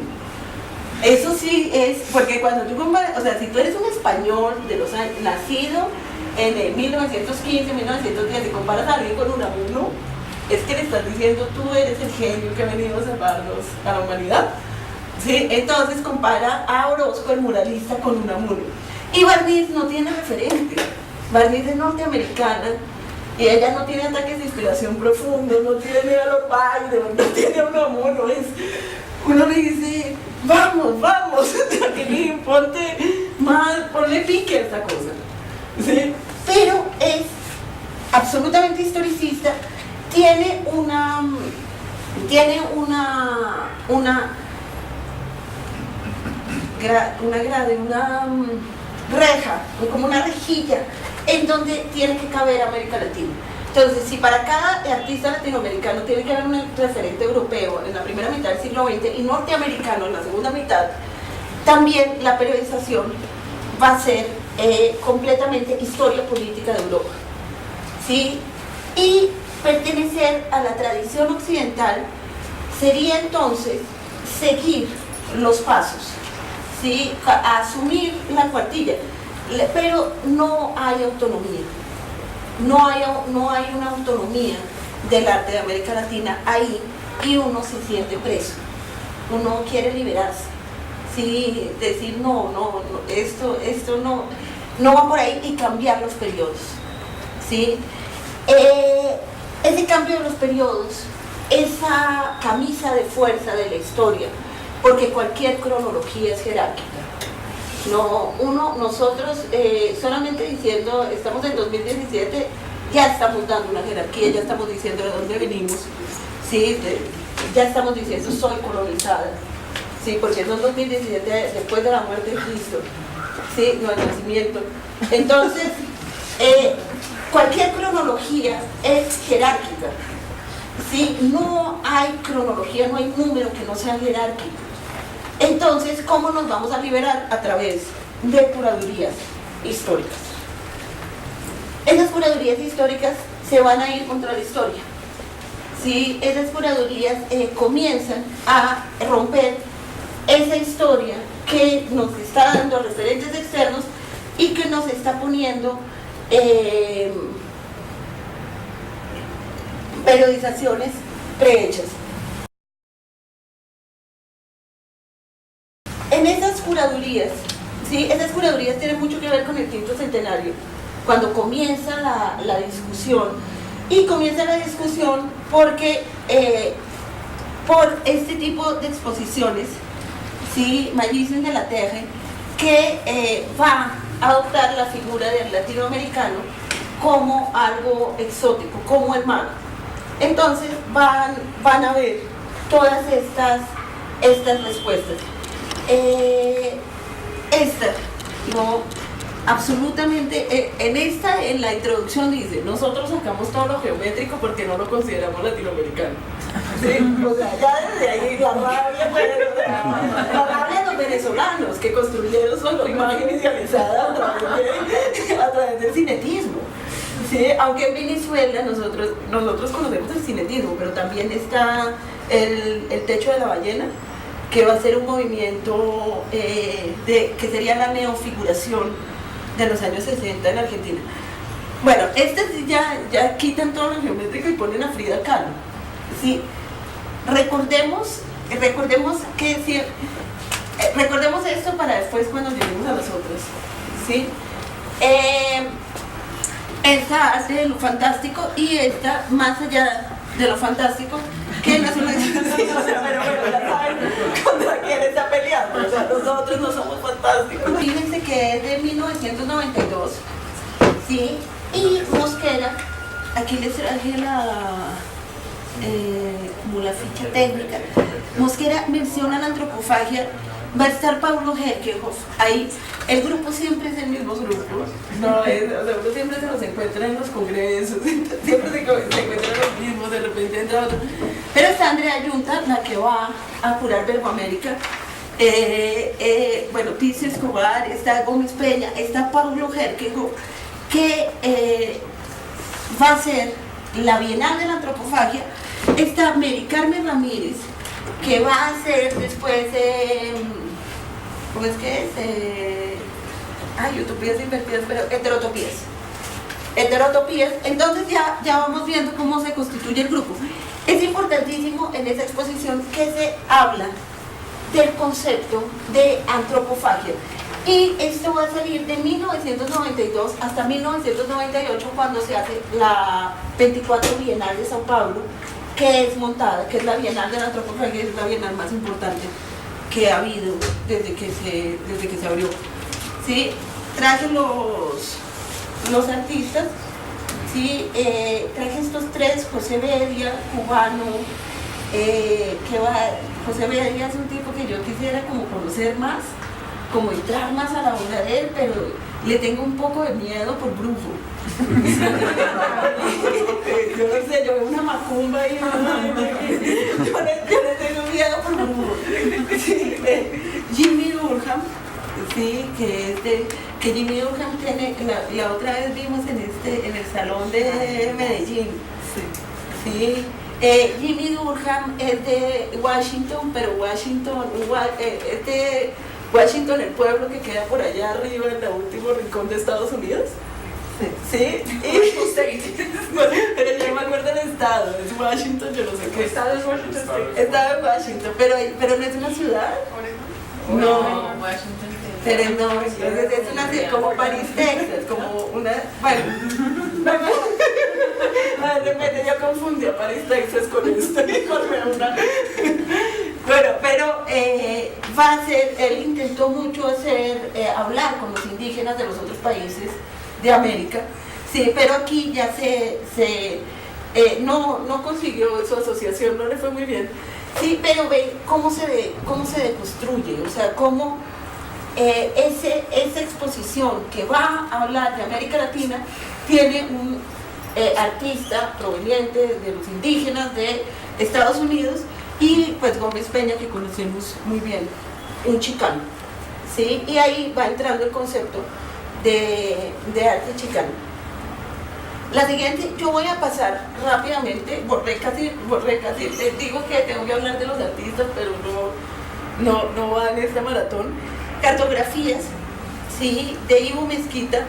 Eso sí es, porque cuando tú comparas, o sea, si tú eres un español de los años, nacido en 1915, 1910 y comparas a alguien con Unamuno, es que le estás diciendo tú eres el genio que ha venido a salvarnos a la humanidad. ¿Sí? Entonces compara a Orozco, el muralista, con Unamuno. Y Barnett no tiene referente. Barnett es norteamericana y ella no tiene ataques de inspiración profundo, no tiene a Lord Byron, no tiene a Unamuno. Uno le dice, vamos, Jacqueline, ponle pique a esta cosa. ¿Sí? Pero es absolutamente historicista. Tiene una reja, como una rejilla, en donde tiene que caber América Latina. Entonces, si para cada artista latinoamericano tiene que haber un referente europeo en la primera mitad del siglo XX y norteamericano en la segunda mitad, también la periodización va a ser completamente historia política de Europa, ¿sí? Y pertenecer a la tradición occidental sería entonces seguir los pasos, ¿sí? Asumir la cuartilla, pero no hay autonomía. No hay una autonomía del arte de América Latina ahí, y uno se siente preso, uno quiere liberarse, ¿sí? Decir no, esto no va por ahí, y cambiar los periodos, ¿sí? Ese cambio de los periodos, esa camisa de fuerza de la historia, porque cualquier cronología es jerárquica. Nosotros solamente diciendo, estamos en 2017, ya estamos dando una jerarquía, ya estamos diciendo de dónde venimos, ¿sí? Ya estamos diciendo soy colonizada, ¿sí? Porque no es 2017 después de la muerte de Cristo, ¿sí? No, el nacimiento. Entonces, cualquier cronología es jerárquica, ¿sí? No hay cronología, no hay número que no sea jerárquico. Entonces, ¿cómo nos vamos a liberar? A través de curadurías históricas. Esas curadurías históricas se van a ir contra la historia, ¿sí? Esas curadurías comienzan a romper esa historia que nos está dando referentes externos y que nos está poniendo periodizaciones prehechas. En esas curadurías, ¿sí? Esas curadurías tienen mucho que ver con el quinto centenario, cuando comienza la discusión, y comienza la discusión porque por este tipo de exposiciones, ¿sí? Magistris de la Terre, que va a adoptar la figura del latinoamericano como algo exótico, como el mago. Entonces van a ver todas estas respuestas. Absolutamente, en la introducción dice, nosotros sacamos todo lo geométrico porque no lo consideramos latinoamericano. ¿Sí? O sea, ya desde ahí la rabia de los venezolanos que construyeron su imagen idealizada a través del cinetismo. ¿Sí? Aunque en Venezuela nosotros conocemos el cinetismo, pero también está el techo de la ballena, que va a ser un movimiento que sería la neofiguración de los años 60 en Argentina. Bueno, ya quitan todo lo geométrico y ponen a Frida Kahlo, ¿sí? Recordemos esto para después cuando lleguemos a nosotros, ¿sí? Esta hace de lo fantástico, y esta más allá de lo fantástico, que no es una pero bueno, ya saben contra quién está peleando. O sea, nosotros no somos fantásticos. Fíjense que es de 1992, ¿sí? Y Mosquera, aquí les traje como la ficha técnica. Mosquera menciona la antropofagia. Va a estar Paulo Herkenhoff ahí. El grupo siempre es el mismo grupo, no es, o sea, uno siempre se los encuentra en los congresos, siempre se encuentran los mismos, de repente entra otro. Pero está Andrea Yunta, la que va a curar Verbo América, bueno, Ticio Escobar, está Gómez Peña, está Paulo Herkenhoff, que va a ser la Bienal de la Antropofagia. Está Mary Carmen Ramírez, que va a hacer después, ¿cómo es que es? Utopías invertidas, pero heterotopías. Entonces ya vamos viendo cómo se constituye el grupo. Es importantísimo en esa exposición que se habla del concepto de antropofagia. Y esto va a salir de 1992 hasta 1998, cuando se hace la 24 Bienal de Sao Paulo, que es montada, que es la Bienal de la Antropofagia, es la bienal más importante que ha habido desde que se abrió. ¿Sí? Traje los artistas, ¿sí? Traje estos tres: José Bedia, cubano, José Bedia es un tipo que yo quisiera como conocer más, como entrar más a la onda de él, pero le tengo un poco de miedo por brujo. Yo no sé, yo veo una macumba y yo le tengo miedo por brujo. Sí, Jimmy Durham, sí, que Jimmy Durham tiene, la otra vez vimos en el salón de Medellín. Sí. Jimmy Durham es de Washington, pero Washington es de Washington, el pueblo que queda por allá arriba en el último rincón de Estados Unidos. Sí, bueno, pero yo no me acuerdo del estado, es Washington, yo no sé qué. Estado es Washington State. Estado en Washington, pero no es una ciudad. No, Washington. pero no, entonces es una ciudad como París, Texas, como una, bueno, de repente yo confundí a París, Texas con esto y con una. Bueno, pero va a ser, él intentó mucho hablar con los indígenas de los otros países de América, sí, pero aquí ya no consiguió su asociación, no le fue muy bien, sí, pero ve cómo se deconstruye, o sea, cómo esa exposición que va a hablar de América Latina tiene un artista proveniente de los indígenas de Estados Unidos y pues Gómez Peña, que conocemos muy bien, un chicano, ¿sí? Y ahí va entrando el concepto de arte chicano. La siguiente, yo voy a pasar rápidamente, borré casi, les digo que tengo que hablar de los artistas, pero no va en esta maratón. Cartografías, ¿sí? De Ivo Mezquita.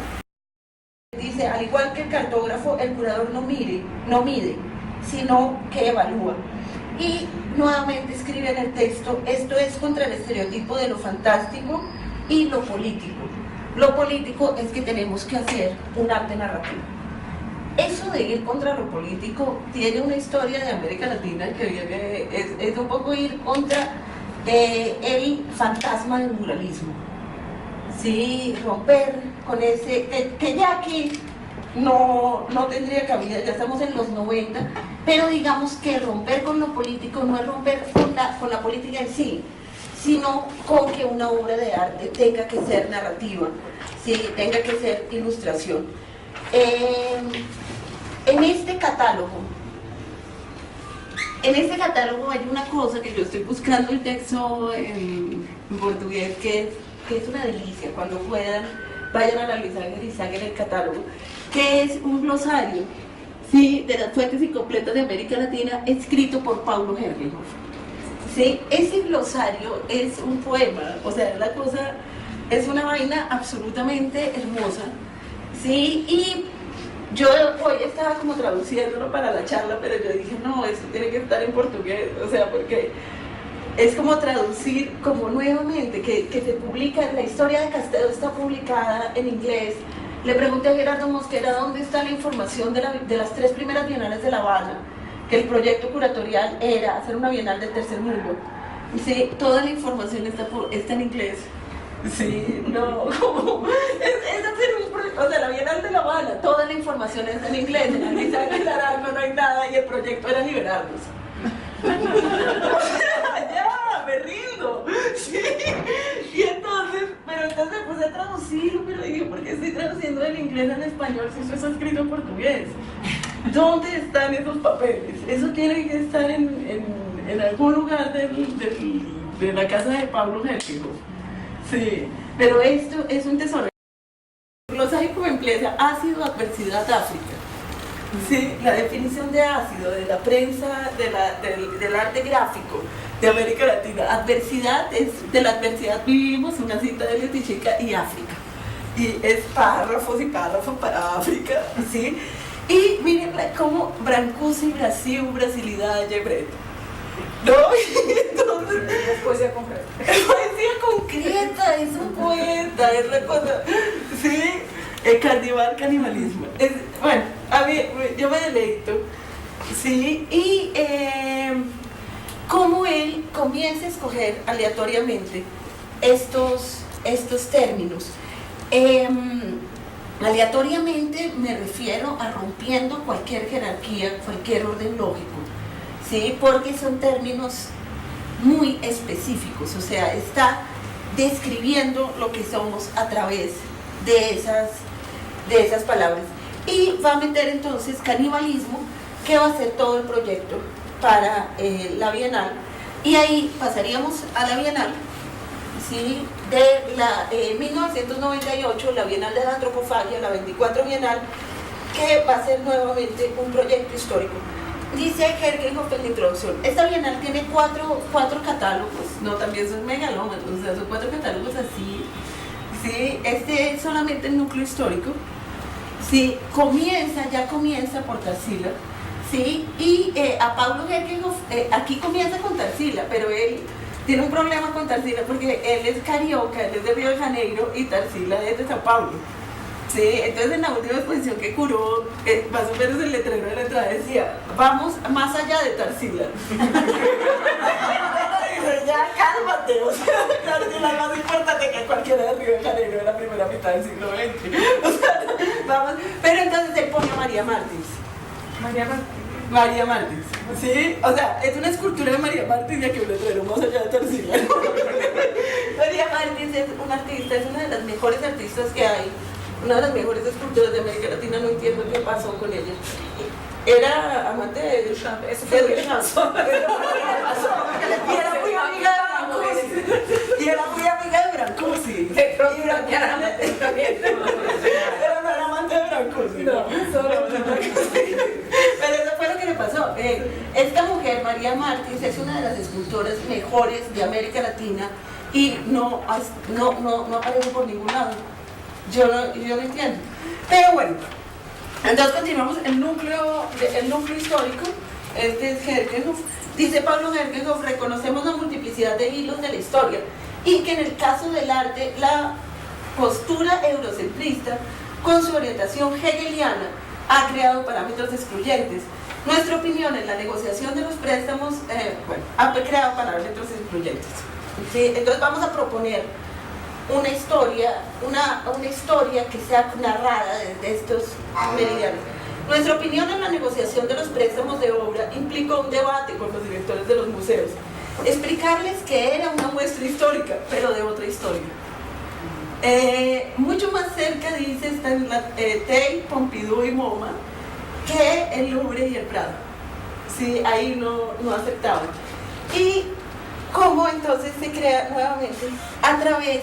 Dice, al igual que el cartógrafo, el curador no mide, sino que evalúa. Y nuevamente escribe en el texto, esto es contra el estereotipo de lo fantástico y lo político. Lo político es que tenemos que hacer un arte narrativo. Eso de ir contra lo político tiene una historia de América Latina que viene, es un poco ir contra el fantasma del muralismo. Sí, romper con ese, que ya aquí no tendría cabida, ya estamos en los 90, pero digamos que romper con lo político no es romper con la política en sí, sino con que una obra de arte tenga que ser narrativa, ¿sí? Tenga que ser ilustración. En este catálogo hay una cosa que yo estoy buscando el texto en portugués que es una delicia, cuando puedan vayan a la Luis Ángel y saquen el catálogo, que es un glosario, ¿sí? De las fuentes incompletas de América Latina, escrito por Paulo Herrighoff. ¿Sí? Ese glosario es un poema, o sea, la cosa es una vaina absolutamente hermosa, ¿sí? Y yo hoy estaba como traduciéndolo para la charla, pero yo dije, no, eso tiene que estar en portugués, o sea, porque es como traducir como nuevamente, que se publica, la historia de Castelo está publicada en inglés. Le pregunté a Gerardo Mosquera dónde está la información de las 3 primeras bienales de La Habana, que el proyecto curatorial era hacer una bienal del tercer mundo. Sí, toda la información está en inglés. Sí, no, es hacer o sea, la bienal de La Habana, toda la información está en inglés, en la Luis Ángel Arango no hay nada y el proyecto era liberarnos. Ya, me rindo. Sí. Y entonces me puse a traducirlo, pero dije, ¿por qué estoy traduciendo del inglés al español si eso está escrito en portugués? ¿Dónde están esos papeles? Eso tiene que estar en algún lugar de la casa de Pablo Herrighoff. Sí, pero esto es un tesoro. Glosario como empieza, ácido, adversidad, África. Sí, la definición de ácido de la prensa, del arte gráfico de América Latina. Adversidad de la adversidad vivimos, una cita de Letichica, y África. Y es párrafos y párrafos para África, ¿sí? Y miren cómo Brancusi, Brasil, Brasilidad, Breto. ¿No? Entonces, es poesía concreta. Es poesía concreta, es un poeta, es la cosa. Sí. El canibalismo. Bueno, a mí, yo me deleito, ¿sí? Y cómo él comienza a escoger aleatoriamente estos términos. Aleatoriamente me refiero a rompiendo cualquier jerarquía, cualquier orden lógico, ¿sí? Porque son términos muy específicos, o sea, está describiendo lo que somos a través de esas palabras. Y va a meter entonces canibalismo, que va a ser todo el proyecto para la Bienal. Y ahí pasaríamos a la Bienal, ¿sí? De la 1998, la Bienal de la Antropofagia, la 24 Bienal, que va a ser nuevamente un proyecto histórico. Dice Hergenhoff en la introducción, esta Bienal tiene cuatro catálogos, no, también son megalómanos, o sea, son 4 catálogos así, ¿sí? Este es solamente el núcleo histórico, ¿sí? Ya comienza por Tarsila, ¿sí? Y a Pablo Hergenhoff, aquí comienza con Tarsila, pero él tiene un problema con Tarsila porque él es carioca, él es de Río de Janeiro y Tarsila es de Sao Paulo. Sí, entonces en la última exposición que curó, más o menos el letrero de la entrada decía, vamos más allá de Tarsila. Ya cálmate, o sea, Tarsila es más importante que cualquiera de Río de Janeiro de la primera mitad del siglo XX. O sea, vamos, pero entonces él pone a María Martins. María Martins, ¿sí? O sea, es una escultura de María Martins y aquí un letrero más allá de Tarsila. María Martins es una artista, es una de las mejores artistas que hay. Una de las mejores escultoras de América Latina, no entiendo qué pasó con ella. Era amante de Duchamp, eso fue Duchamp. Y era muy amiga de Brancusi. Era amante de Brancusi. No, solo Brancusi. Pero eso fue lo que le pasó. Esta mujer, María Martins, es una de las escultoras mejores de América Latina y no aparece por ningún lado. Yo no entiendo. Pero bueno, entonces continuamos el núcleo histórico. Este es Hergenhoff. Dice Pablo Hergenhoff, reconocemos la multiplicidad de hilos de la historia y que en el caso del arte, la postura eurocentrista, con su orientación hegeliana, ha creado parámetros excluyentes. Nuestra opinión en la negociación de los préstamos, ha creado parámetros excluyentes. ¿Sí? Entonces vamos a proponer una historia que sea narrada desde estos meridianos. Nuestra opinión en la negociación de los préstamos de obra implicó un debate con los directores de los museos. Explicarles que era una muestra histórica, pero de otra historia. Mucho más cerca, dice, están Tate, Pompidou y MoMA, que el Louvre y el Prado. Sí, ahí no aceptaban. Y cómo entonces se crea nuevamente a través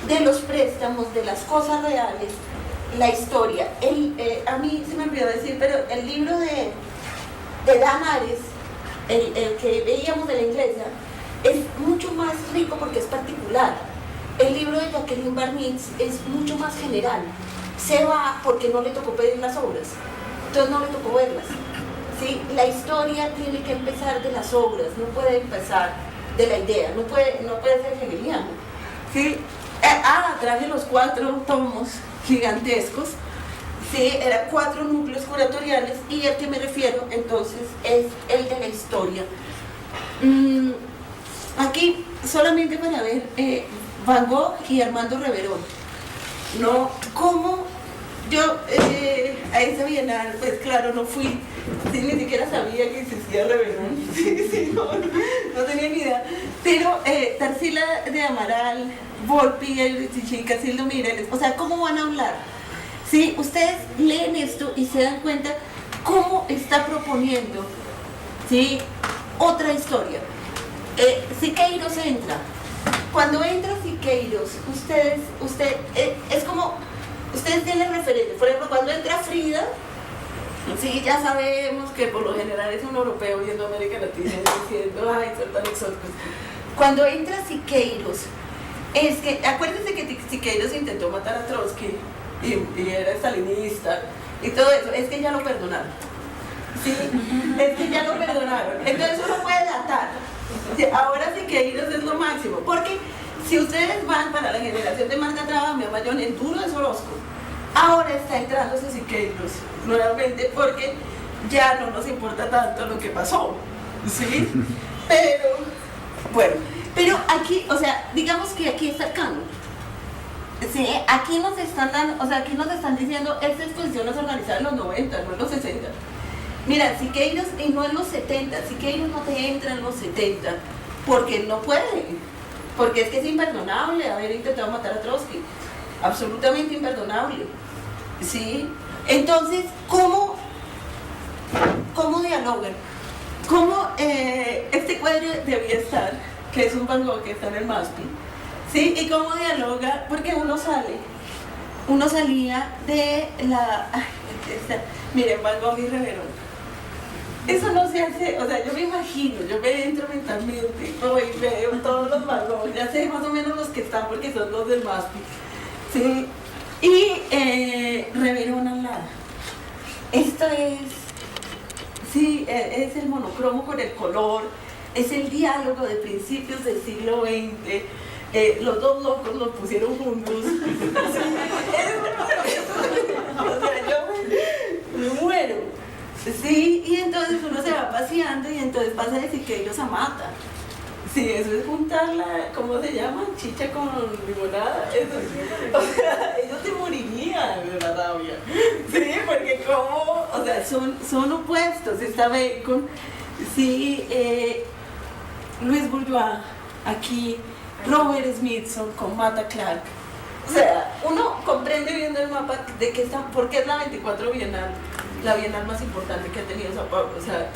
de los préstamos, de las cosas reales, la historia. A mí se me olvidó decir, pero el libro de Damares, el que veíamos de la inglesa, es mucho más rico porque es particular. El libro de Jacqueline Barnitz es mucho más general. Se va porque no le tocó pedir las obras, entonces no le tocó verlas. ¿Sí? La historia tiene que empezar de las obras, no puede empezar de la idea, no puede ser hegeliano. ¿Sí? Traje los 4 tomos gigantescos, ¿sí? Eran 4 núcleos curatoriales y el que me refiero entonces es el de la historia. Aquí solamente para ver Van Gogh y Armando Reverón, ¿no? ¿Cómo yo a esa bienal, pues claro, no fui, sí, ni siquiera sabía que existía Reverón, sí, no tenía ni idea, pero Tarsila de Amaral, Volpi, Casildo Mireles, o sea, ¿cómo van a hablar? Sí, ustedes leen esto y se dan cuenta cómo está proponiendo, ¿sí?, otra historia. Siqueiros entra. Cuando entra Siqueiros, es como, ustedes tienen referencia. Por ejemplo, cuando entra Frida, sí, ya sabemos que por lo general es un europeo viendo a América Latina y diciendo, ay, son tan exóticos. Cuando entra Siqueiros, es que, acuérdense que Siqueiros intentó matar a Trotsky y era stalinista y todo eso, es que ya lo perdonaron. Sí, es que ya lo perdonaron. Entonces uno puede datar. Ahora Siqueiros es lo máximo, porque si ustedes van para la generación de Marta Traba, mi Mayón, el duro es Orozco. Ahora está entrando ese Siqueiros nuevamente porque ya no nos importa tanto lo que pasó, ¿sí? Pero, bueno, pero aquí, o sea, digamos que aquí está el canon. Sí, aquí nos están dando, o sea, aquí nos están diciendo, esta exposición es organizada en los 90, no en los 60. Mira, Siqueiros, y no en los 70, Siqueiros no te entra en los 70, porque no puede. porque es que es imperdonable haber intentado matar a Trotsky, absolutamente imperdonable, ¿sí? Entonces, ¿cómo dialogan? ¿Cómo este cuadro debía estar, que es un Van Gogh que está en el MASPI, ¿sí? Y cómo dialoga, porque uno salía de la... miren, Van Gogh y Reverón. Eso no se hace, o sea, yo me imagino, yo me entro mentalmente, voy, veo todos los Van Gogh, ya sé más o menos los que están porque son los del MASPI, ¿sí? Y Reverón al lado. Esto es, sí, es el monocromo con el color, es el diálogo de principios del siglo XX. Los dos locos los pusieron juntos. Sí, o sea, yo me muero. Sí, y entonces uno se va paseando y entonces vas a decir que ellos amatan. Sí, eso es juntar la, ¿cómo se llama? Chicha con limonada. Eso, o sea, ellos se morirían de la rabia. Sí, porque como, o sea, son opuestos. Está Bacon, sí, Luis Bourgeois, aquí, Robert Smithson con Mata Clark. O sea, uno comprende viendo el mapa de qué está, porque es la 24 Bienal, la Bienal más importante que ha tenido Sao Paulo. O sea,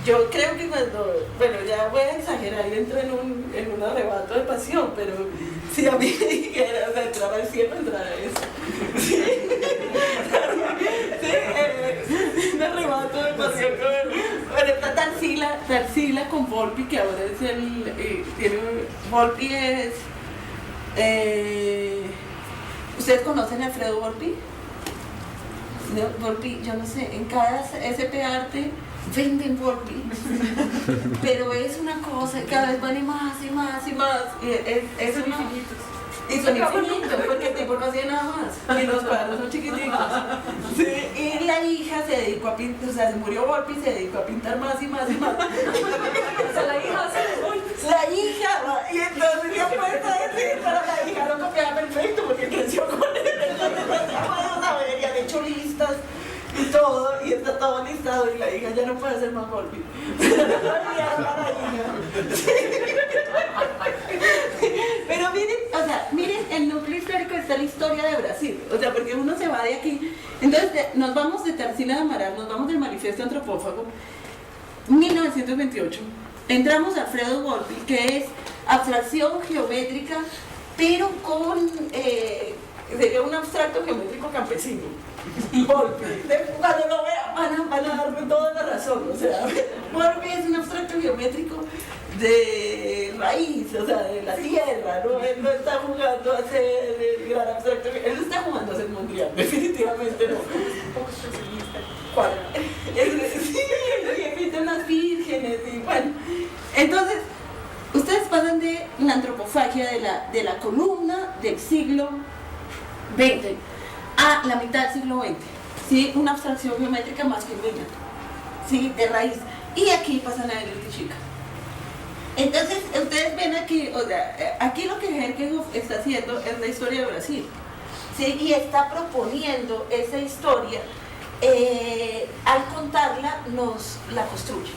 yo creo que cuando, bueno, ya voy a exagerar y entro en un arrebato de pasión, pero si a mí me dijera, o sea, entrar al cielo, entrar a eso. Sí, un arrebato de pasión. Bueno, está Tarsila con Volpi, que ahora es Volpi es... ¿ustedes conocen a Alfredo Volpi? No, Volpi, yo no sé, en cada SP Arte venden Volpi, pero es una cosa, cada vez vale más y más y más, y es una... Y son infinitos, porque el tipo no hacía nada más, y los cuadros son chiquiticos. Sí, y la hija se dedicó a pintar, o sea, se murió Volpi y se dedicó a pintar más y más y más. O sea, la hija hace la hija, y entonces ya puesto a decir, para la hija no copiaba perfecto, porque creció con él, entonces no saber, y han hecho listas y todo, y está todo listado, y la hija ya no puede hacer más Volpi. Pero miren, o sea, miren, el núcleo histórico está la historia de Brasil, o sea, porque uno se va de aquí, entonces nos vamos de Tarsila de Amaral, nos vamos del Manifiesto Antropófago, 1928, entramos a Alfredo Volpi, que es abstracción geométrica, pero con, sería un abstracto geométrico campesino. Volpi, cuando lo vean van a darme toda la razón, o sea, Volpi es un abstracto geométrico de raíz, o sea, de la tierra, ¿no? Él no está jugando a ser el gran abstracto, él no está jugando a ser mundial, definitivamente no. ¿Cuál? Sí, y emiten las vírgenes, y bueno, entonces, ustedes pasan de la antropofagia de la columna del siglo XX a la mitad del siglo XX, ¿sí? Una abstracción geométrica más genuina, ¿sí? De raíz, y aquí pasan a la chica. Entonces, ustedes ven aquí, o sea, aquí lo que Herkenhoff está haciendo es la historia de Brasil, ¿sí? Y está proponiendo esa historia, al contarla nos la construye.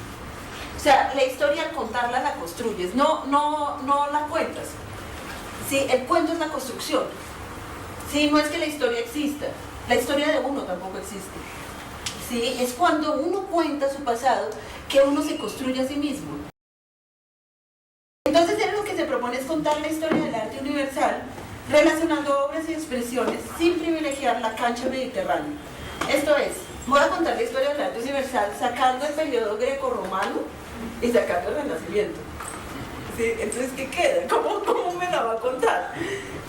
O sea, la historia al contarla la construyes, no la cuentas, ¿sí? El cuento es la construcción, ¿sí? No es que la historia exista, la historia de uno tampoco existe, ¿sí? Es cuando uno cuenta su pasado que uno se construye a sí mismo. Entonces él lo que se propone es contar la historia del arte universal relacionando obras y expresiones sin privilegiar la cancha mediterránea. Esto es, voy a contar la historia del arte universal sacando el periodo greco-romano y sacando el Renacimiento. ¿Sí? Entonces, ¿qué queda? ¿Cómo me la va a contar?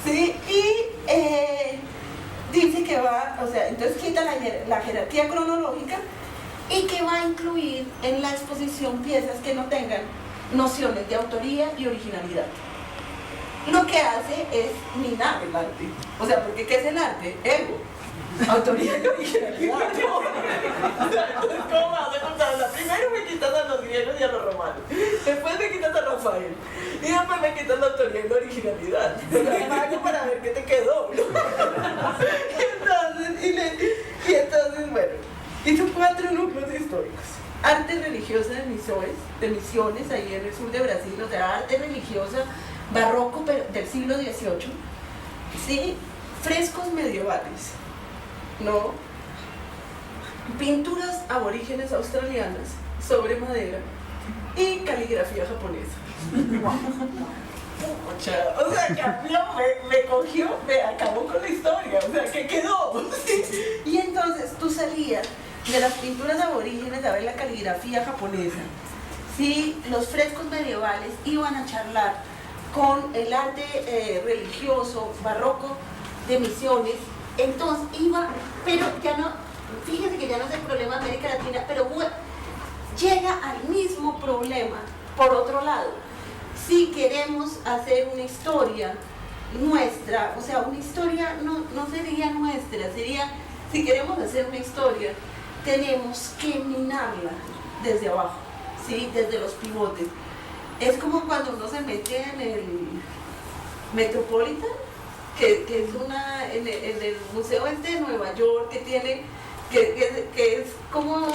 ¿Sí? Y dice que va, o sea, entonces quita la jerarquía cronológica y que va a incluir en la exposición piezas que no tengan nociones de autoría y originalidad. Lo que hace es minar el arte. O sea, porque ¿qué es el arte? Ego. Autoría y originalidad. ¿Cómo vas a contarla? Primero me quitas a los griegos y a los romanos. Después me quitas a Rafael. Y después me quitas la autoría y la originalidad. Hago para ver qué te quedó. Entonces, bueno, hizo 4 núcleos históricos. Arte religiosa de misiones ahí en el sur de Brasil, o sea, arte religiosa barroco pero del siglo XVIII, ¿sí? Frescos medievales, ¿no? Pinturas aborígenes australianas sobre madera y caligrafía japonesa. O sea, cambió, me cogió, me acabó con la historia, o sea, ¿qué quedó? ¿Sí? Y entonces tú salías de las pinturas aborígenes a ver la caligrafía japonesa, ¿sí? Los frescos medievales iban a charlar con el arte religioso, barroco, de Misiones, entonces iba, pero ya no, fíjense que ya no es el problema de América Latina, pero bueno, llega al mismo problema por otro lado. Si queremos hacer una historia nuestra, o sea, una historia no sería nuestra, sería, si queremos hacer una historia, tenemos que minarla desde abajo, ¿sí? Desde los pivotes. Es como cuando uno se mete en el Metropolitan, que es en el museo este de Nueva York, que tiene, que es como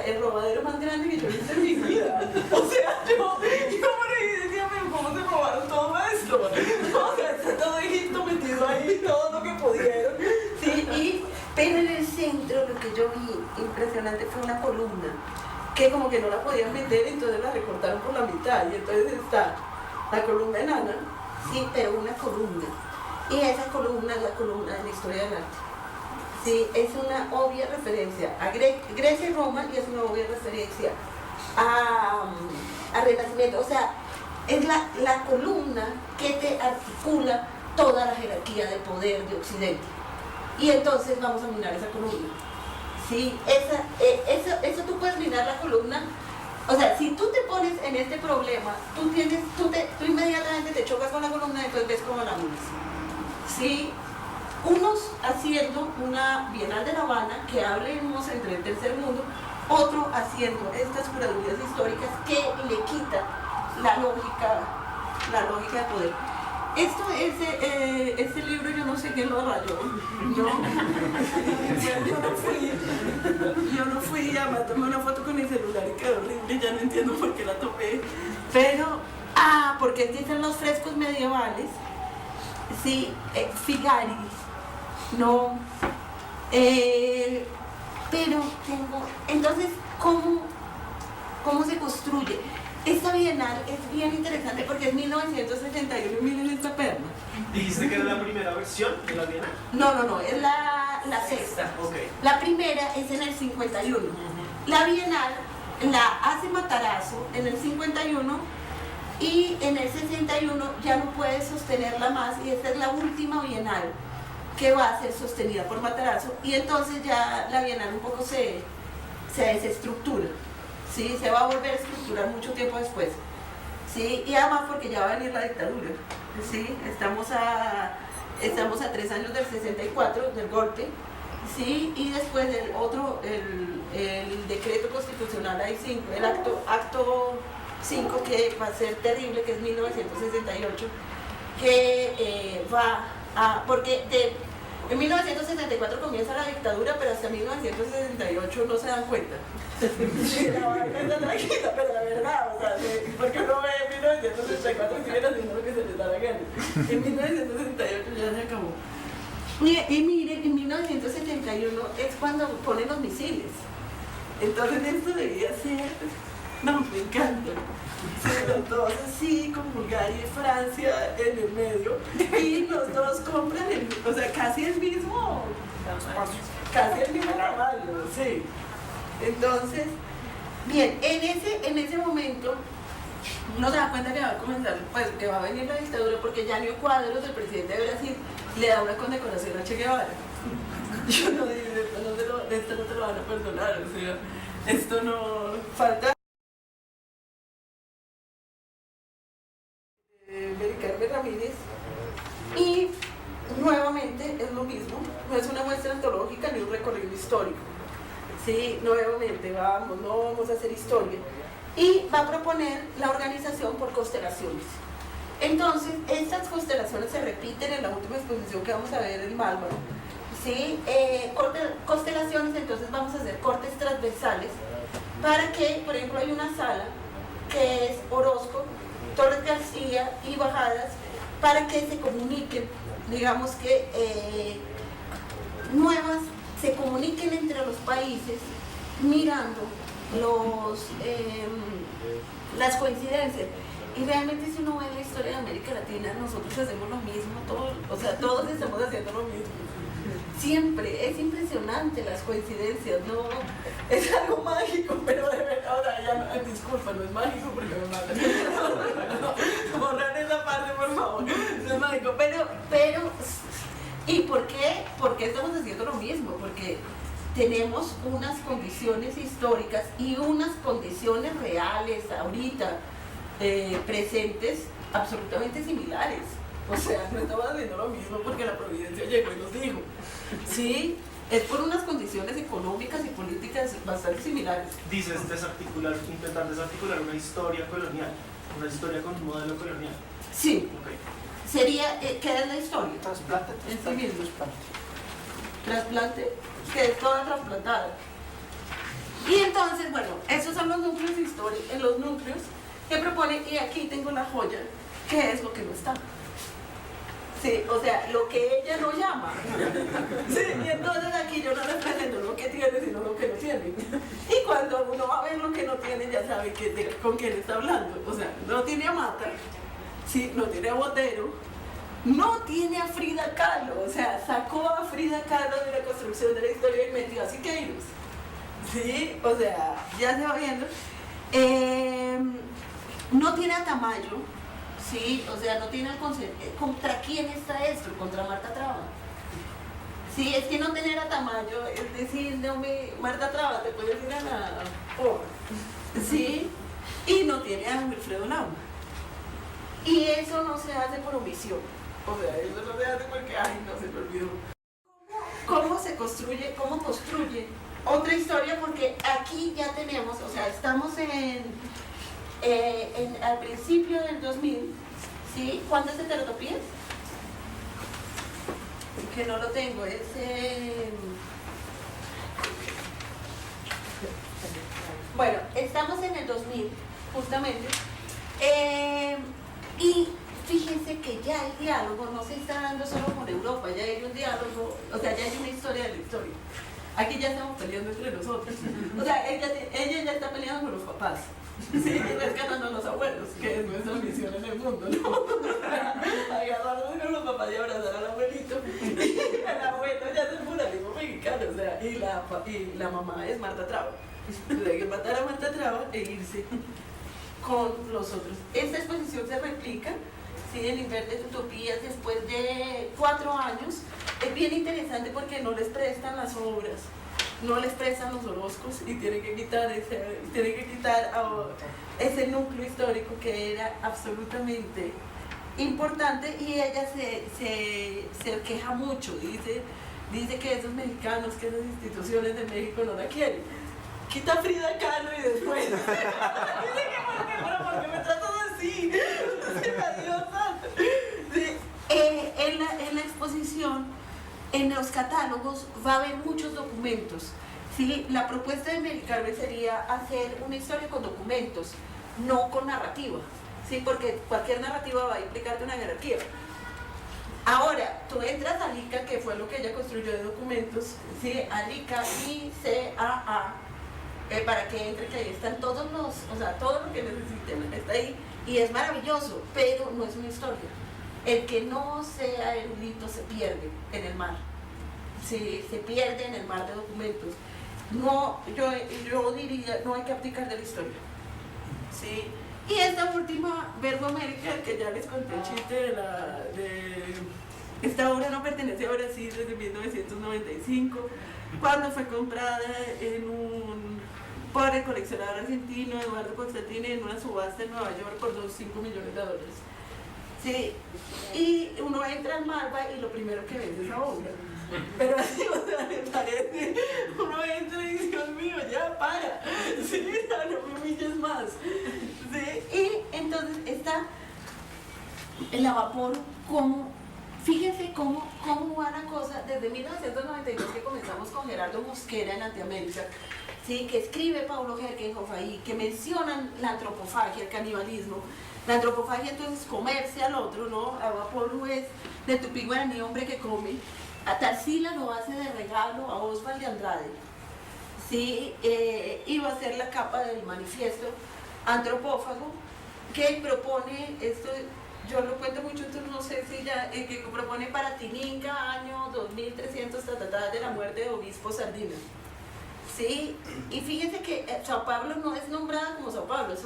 el robadero más grande que yo he visto en mi vida. O sea, yo por ahí decía, ¿cómo se robaron todo esto? O sea, está todo Egipto metido ahí, todo lo que pudieron. Sí, pero en el centro lo que yo vi impresionante fue una columna, que como que no la podían meter, entonces la recortaron por la mitad, y entonces está la columna enana, sí, pero una columna. Y esa columna es la columna de la historia del arte. Sí, es una obvia referencia a Grecia y Roma, y es una obvia referencia a Renacimiento. O sea, es la columna que te articula toda la jerarquía de poder de Occidente. Y entonces vamos a minar esa columna. Sí, eso tú puedes minar la columna. O sea, si tú te pones en este problema, tú inmediatamente te chocas con la columna y entonces ves cómo la minas. Sí, unos haciendo una Bienal de La Habana que hablemos entre el tercer mundo, otro haciendo estas curadurías históricas que le quita la lógica de poder. Este libro yo no sé quién lo rayó. Yo no fui, además tomé una foto con el celular y quedó horrible, ya no entiendo por qué la tomé. Pero, porque dicen los frescos medievales, sí, Figari, no, pero entonces, ¿cómo se construye? Esta bienal es bien interesante porque es 1971, miren esta perla. ¿Dijiste que era la primera versión de la bienal? No, es la sexta. Okay. La primera es en el 51. La bienal la hace Matarazzo en el 51 y en el 61 ya no puede sostenerla más, y esta es la última bienal que va a ser sostenida por Matarazzo, y entonces ya la bienal un poco se desestructura. Sí, se va a volver a estructurar mucho tiempo después. Sí, y además porque ya va a venir la dictadura. Sí, estamos a 3 años del 64, del golpe. Sí, y después el decreto constitucional AI-5, el acto 5, que va a ser terrible, que es 1968, que porque en 1964 comienza la dictadura, pero hasta 1968 no se dan cuenta. La vaina está tranquila, pero la verdad, o sea, porque uno ve en 1964 y siguen haciendo lo que se les da la gana. En 1968 ya se acabó. Y miren, en 1971 es cuando ponen los misiles. Entonces esto debía ser... No, me encanta. Los dos así, con Bulgaria y Francia en el medio, y los dos compran o sea, casi el mismo tamaño, sí. Entonces, bien, en ese momento uno se da cuenta que va a comenzar, pues que va a venir la dictadura, porque Jânio Quadros, el presidente de Brasil, le da una condecoración a Che Guevara. Yo no digo, esto no te lo van a perdonar, o sea, esto no falta. Carmen Ramírez, y nuevamente es lo mismo, no es una muestra antológica ni un recorrido histórico. Sí, nuevamente no vamos a hacer historia, y va a proponer la organización por constelaciones. Entonces, estas constelaciones se repiten en la última exposición que vamos a ver en Malva. ¿Sí? Constelaciones, entonces vamos a hacer cortes transversales para que, por ejemplo, hay una sala que es Orozco, Torres García y Bajadas para que se comuniquen, digamos que se comuniquen entre los países mirando las coincidencias. Y realmente si uno ve la historia de América Latina, nosotros hacemos lo mismo, todos estamos haciendo lo mismo. Siempre, es impresionante las coincidencias, ¿no? Es algo mágico, pero de verdad, ahora ya no, disculpa, no es mágico porque me matan. Borrar esa parte, por favor, no es mágico, pero, ¿y por qué? ¿Por qué estamos haciendo lo mismo? Porque tenemos unas condiciones históricas y unas condiciones reales ahorita, presentes, absolutamente similares. O sea, no estamos haciendo lo mismo porque la providencia llegó y nos dijo. Sí, es por unas condiciones económicas y políticas bastante similares. Dices intentar desarticular una historia colonial, una historia con un modelo colonial. Sí. Okay. Sería, ¿qué es la historia? Trasplante. En sí mismo. Trasplante, que es toda trasplantada. Y entonces, bueno, esos son los núcleos históricos, los núcleos que propone, y aquí tengo la joya, que es lo que no está. Sí, o sea, lo que ella no llama. Sí, y entonces aquí yo no le presento lo que tiene, sino lo que no tiene. Y cuando uno va a ver lo que no tiene, ya sabe con quién está hablando. O sea, no tiene a Mata, sí, no tiene a Botero, no tiene a Frida Kahlo. O sea, sacó a Frida Kahlo de la construcción de la historia y metió a Siqueiros. Sí, o sea, ya se va viendo. No tiene a Tamayo. Sí, o sea, no tiene el concepto. ¿Contra quién está esto? Contra Marta Traba. Sí, es que no tener a Tamayo, es decir, Marta Traba te puede decir a nada. Sí, y no tiene a Wilfredo Lauma. Y eso no se hace por omisión. O sea, eso no se hace porque, ay, no se me olvidó. ¿Cómo se construye, cómo construye otra historia? Porque aquí ya tenemos, o sea, estamos al principio del 2000, ¿sí? ¿Cuándo es Heterotopías? Que no lo tengo, es bueno, estamos en el 2000, justamente, y fíjense que ya el diálogo no se está dando solo con Europa, ya hay un diálogo, o sea, ya hay una historia de la historia. Aquí ya estamos peleando entre nosotros, o sea, ella ya está peleando con los papás. Sí, rescatando a los abuelos, que es nuestra misión en el mundo, ¿no? Agarrarnos con los papás y abrazar al abuelito. Y el abuelo ya es el pluralismo mexicano, o sea, y la mamá es Marta Traba. Hay que matar a Marta Traba e irse con los otros. Esta exposición se replica, ¿sí? En Invertes Utopías después de 4 años. Es bien interesante porque no les prestan las obras, no les prestan los horóscopos y tienen que quitar ese núcleo histórico que era absolutamente importante, y ella se queja mucho, dice que esos mexicanos, que esas instituciones de México no la quieren. Quita Frida Kahlo y después dice que ¿por qué me tratas así? Sí. En la exposición, en los catálogos va a haber muchos documentos. ¿Sí? La propuesta de Mary Carmen sería hacer una historia con documentos, no con narrativa, ¿sí? Porque cualquier narrativa va a implicarte una jerarquía. Ahora, tú entras a LICA, que fue lo que ella construyó de documentos, ¿sí? A LICA y CAA, para que entre, que ahí están todos todo lo que necesiten está ahí, y es maravilloso, pero no es una historia. El que no sea erudito se pierde en el mar, se pierde en el mar de documentos. No, yo diría, no hay que abdicar de la historia. ¿Sí? Y esta última, Verbo América, que ya les conté el chiste esta obra no pertenece a Brasil desde 1995, cuando fue comprada por el coleccionador argentino Eduardo Constantini en una subasta en Nueva York por $5 millones. Sí, y uno entra al Malva y lo primero que ve es esa obra. Pero así, o sea, me parece, uno entra y dice, Dios mío, ya para, sí, ya no me humilles más. Sí, y entonces está el vapor, fíjense cómo va la cosa, desde 1992 que comenzamos con Gerardo Mosquera en Antiamérica, ¿sí? Que escribe Paulo Herkenhoff ahí, que mencionan la antropofagia, el canibalismo. La antropofagia entonces comerse al otro, ¿no? Aguapolu es de Tupí Guaraní, hombre que come. A Tarsila lo hace de regalo a Oswald de Andrade. Sí, iba a ser la capa del manifiesto antropófago que propone, esto yo lo cuento mucho, entonces no sé si ya, que propone para Tininga, año 2300, de la muerte de Obispo Sardina. Sí, y fíjense que Sao Paulo no es nombrada como Sao Paulo, es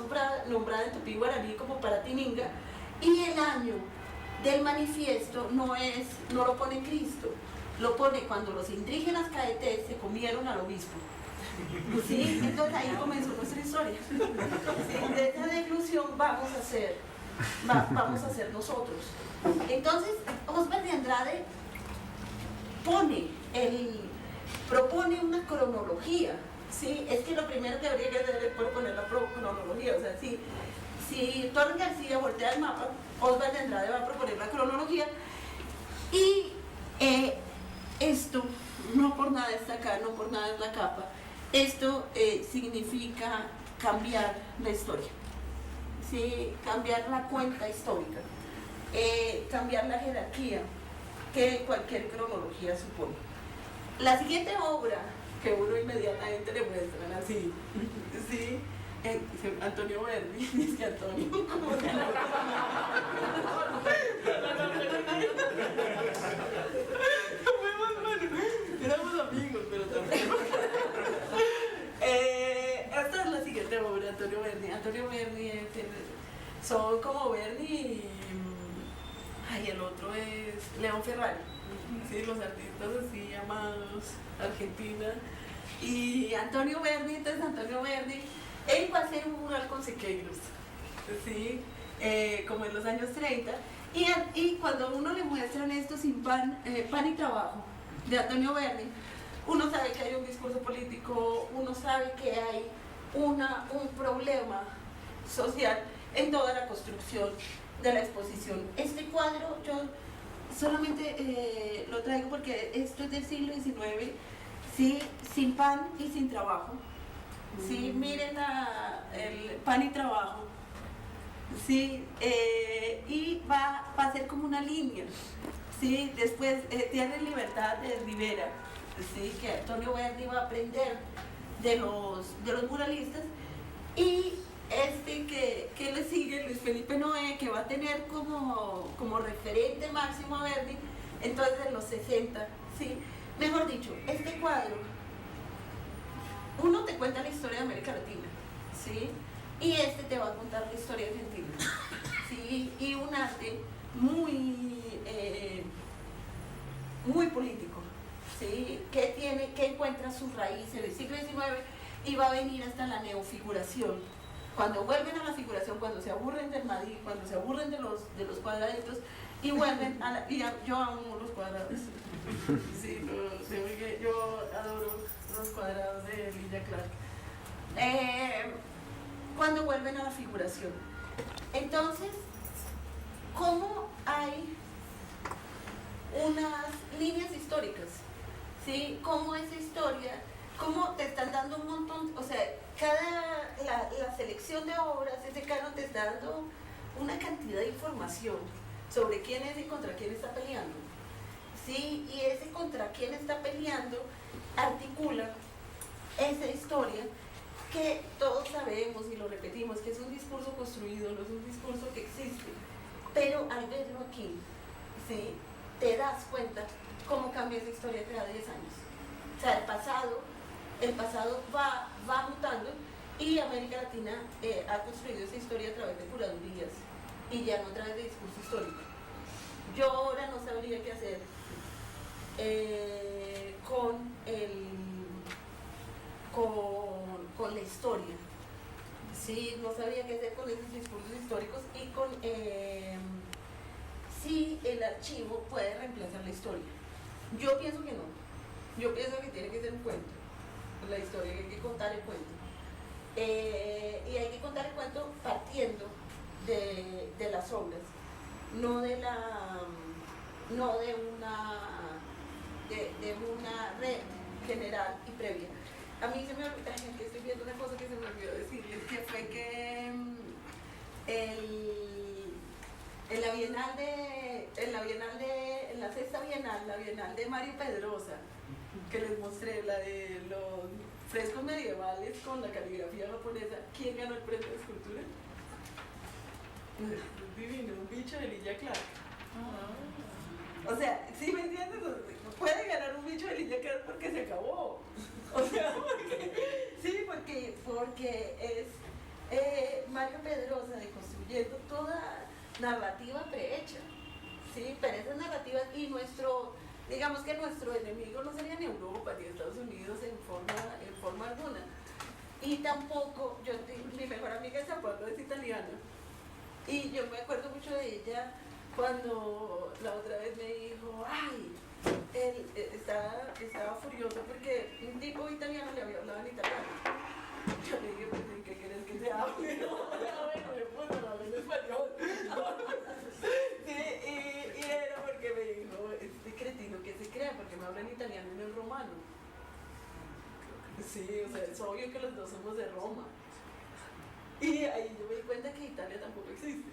nombrada en Tupí Guaraní como Paratininga, y el año del manifiesto no lo pone Cristo, lo pone cuando los indígenas caetés se comieron al obispo. ¿Sí? Entonces ahí comenzó nuestra historia. ¿Sí? De esa deglución vamos a ser nosotros. Entonces, Oswald de Andrade propone una cronología. ¿Sí? Es que lo primero que habría que hacer es proponer la cronología. O sea, si Torres García voltea el mapa, Oswald de Andrade va a proponer la cronología. Y esto, no por nada está acá, no por nada es la capa. Esto significa cambiar la historia, ¿sí? Cambiar la cuenta histórica, cambiar la jerarquía que cualquier cronología supone. La siguiente obra que uno inmediatamente le muestran así, ¿sí? Antonio Verdi, dice Antonio, ¿cómo se llama? Éramos amigos, pero también. Esta es la siguiente obra, Antonio Verdi. Antonio Verdi son como Verdi y el otro es León Ferrari. Sí, los artistas así llamados Argentina. Y Antonio Verdi, entonces Antonio Verdi, él va a hacer un mural con Siqueiros, ¿sí? Como en los años 30. Y cuando a uno le muestran esto sin pan y trabajo de Antonio Verdi, uno sabe que hay un discurso político, uno sabe que hay un problema social en toda la construcción de la exposición. Este cuadro yo solamente lo traigo porque esto es del siglo XIX, ¿sí? Sin pan y sin trabajo. ¿Sí? Miren el pan y trabajo. ¿Sí? Y va a ser como una línea. ¿Sí? Después Tierra y Libertad de Rivera, ¿sí? Que Antonio Verdi va a aprender de los muralistas, y que le sigue Luis Felipe Noé, que va a tener como referente máximo a Verdi, entonces en los 60, ¿sí? Mejor dicho, este cuadro, uno te cuenta la historia de América Latina, ¿sí? Y te va a contar la historia argentina, ¿sí? Y un arte muy político, ¿sí? Que encuentra su raíz en el siglo XIX y va a venir hasta la neofiguración. Cuando vuelven a la figuración, cuando se aburren del Madrid, cuando se aburren de los cuadraditos y vuelven a yo amo los cuadrados. Sí, yo adoro los cuadrados de Emilia Clarke. Cuando vuelven a la figuración. Entonces, ¿cómo hay unas líneas históricas? ¿Sí? ¿Cómo esa historia? ¿Cómo te están dando un montón? O sea, la selección de obras, ese canon te está dando una cantidad de información sobre quién es y contra quién está peleando. ¿Sí? Y ese contra quién está peleando articula esa historia que todos sabemos y lo repetimos, que es un discurso construido, no es un discurso que existe. Pero al verlo aquí, ¿sí? Te das cuenta cómo cambia esa historia cada 10 años. O sea, el pasado va mutando, y América Latina ha construido esa historia a través de curadurías y ya no a través de discurso histórico. Yo ahora no sabría qué hacer con la historia, ¿sí? No sabría qué hacer con esos discursos históricos y con si el archivo puede reemplazar la historia. Yo pienso que no. Yo pienso que tiene que ser un cuento, la historia, que hay que contar el cuento. Y hay que contar el cuento partiendo de las obras, no de una red general y previa. a mí se me olvidó, que estoy viendo una cosa que se me olvidó decirles, que fue que en la sexta Bienal, la Bienal de Mario Pedrosa, que les mostré, la de los frescos medievales con la caligrafía japonesa, ¿quién ganó el premio de escultura? Divino, un bicho de Elijah Clark. O sea, ¿sí me entiendes? Puede ganar un bicho de Elijah Clark porque se acabó. O sea, porque es Mario Pedrosa deconstruyendo toda narrativa prehecha, ¿sí? Pero esas narrativas y digamos que nuestro enemigo no sería ni Europa ni Estados Unidos en forma alguna. Y tampoco, mi mejor amiga es Zapata, es italiana. Y yo me acuerdo mucho de ella cuando la otra vez me dijo, ay, él estaba furioso porque un tipo italiano le había hablado en italiano. Yo le dije, pues, ¿qué quieres que se hable? No, bueno, me puso a hablar en español. Sí, y era porque me dijo, este cretino que se crea, porque me habla en italiano y no en romano. Sí, o sea, es obvio que los dos somos de Roma. Y ahí yo me di cuenta que Italia tampoco existe.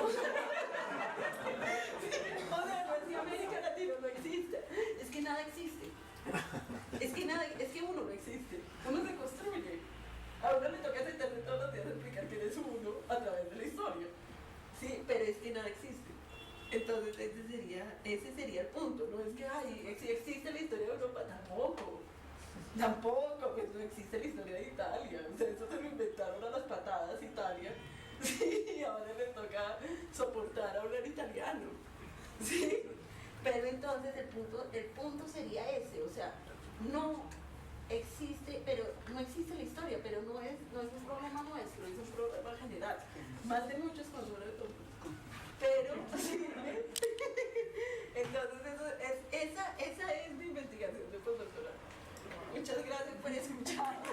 O sea, no es que América Latina no existe. Es que nada existe. Es que uno no existe. Uno se construye. A uno le toca sentarse todos los días a explicar quién es uno a través de la historia. Sí, pero es que nada existe. Entonces ese sería el punto. No es que, ay, si existe la historia de Europa, tampoco, pues no existe la historia de Italia. O sea, eso se lo inventaron a las patadas Italia. Sí, y ahora le toca soportar hablar italiano. Sí, pero entonces el punto sería ese, o sea, no existe la historia, pero no es un problema nuestro, es un problema general, más de muchos cuando uno de todos. Pero, sí, entonces esa es mi investigación de postdoctoral. Muchas gracias por escuchar.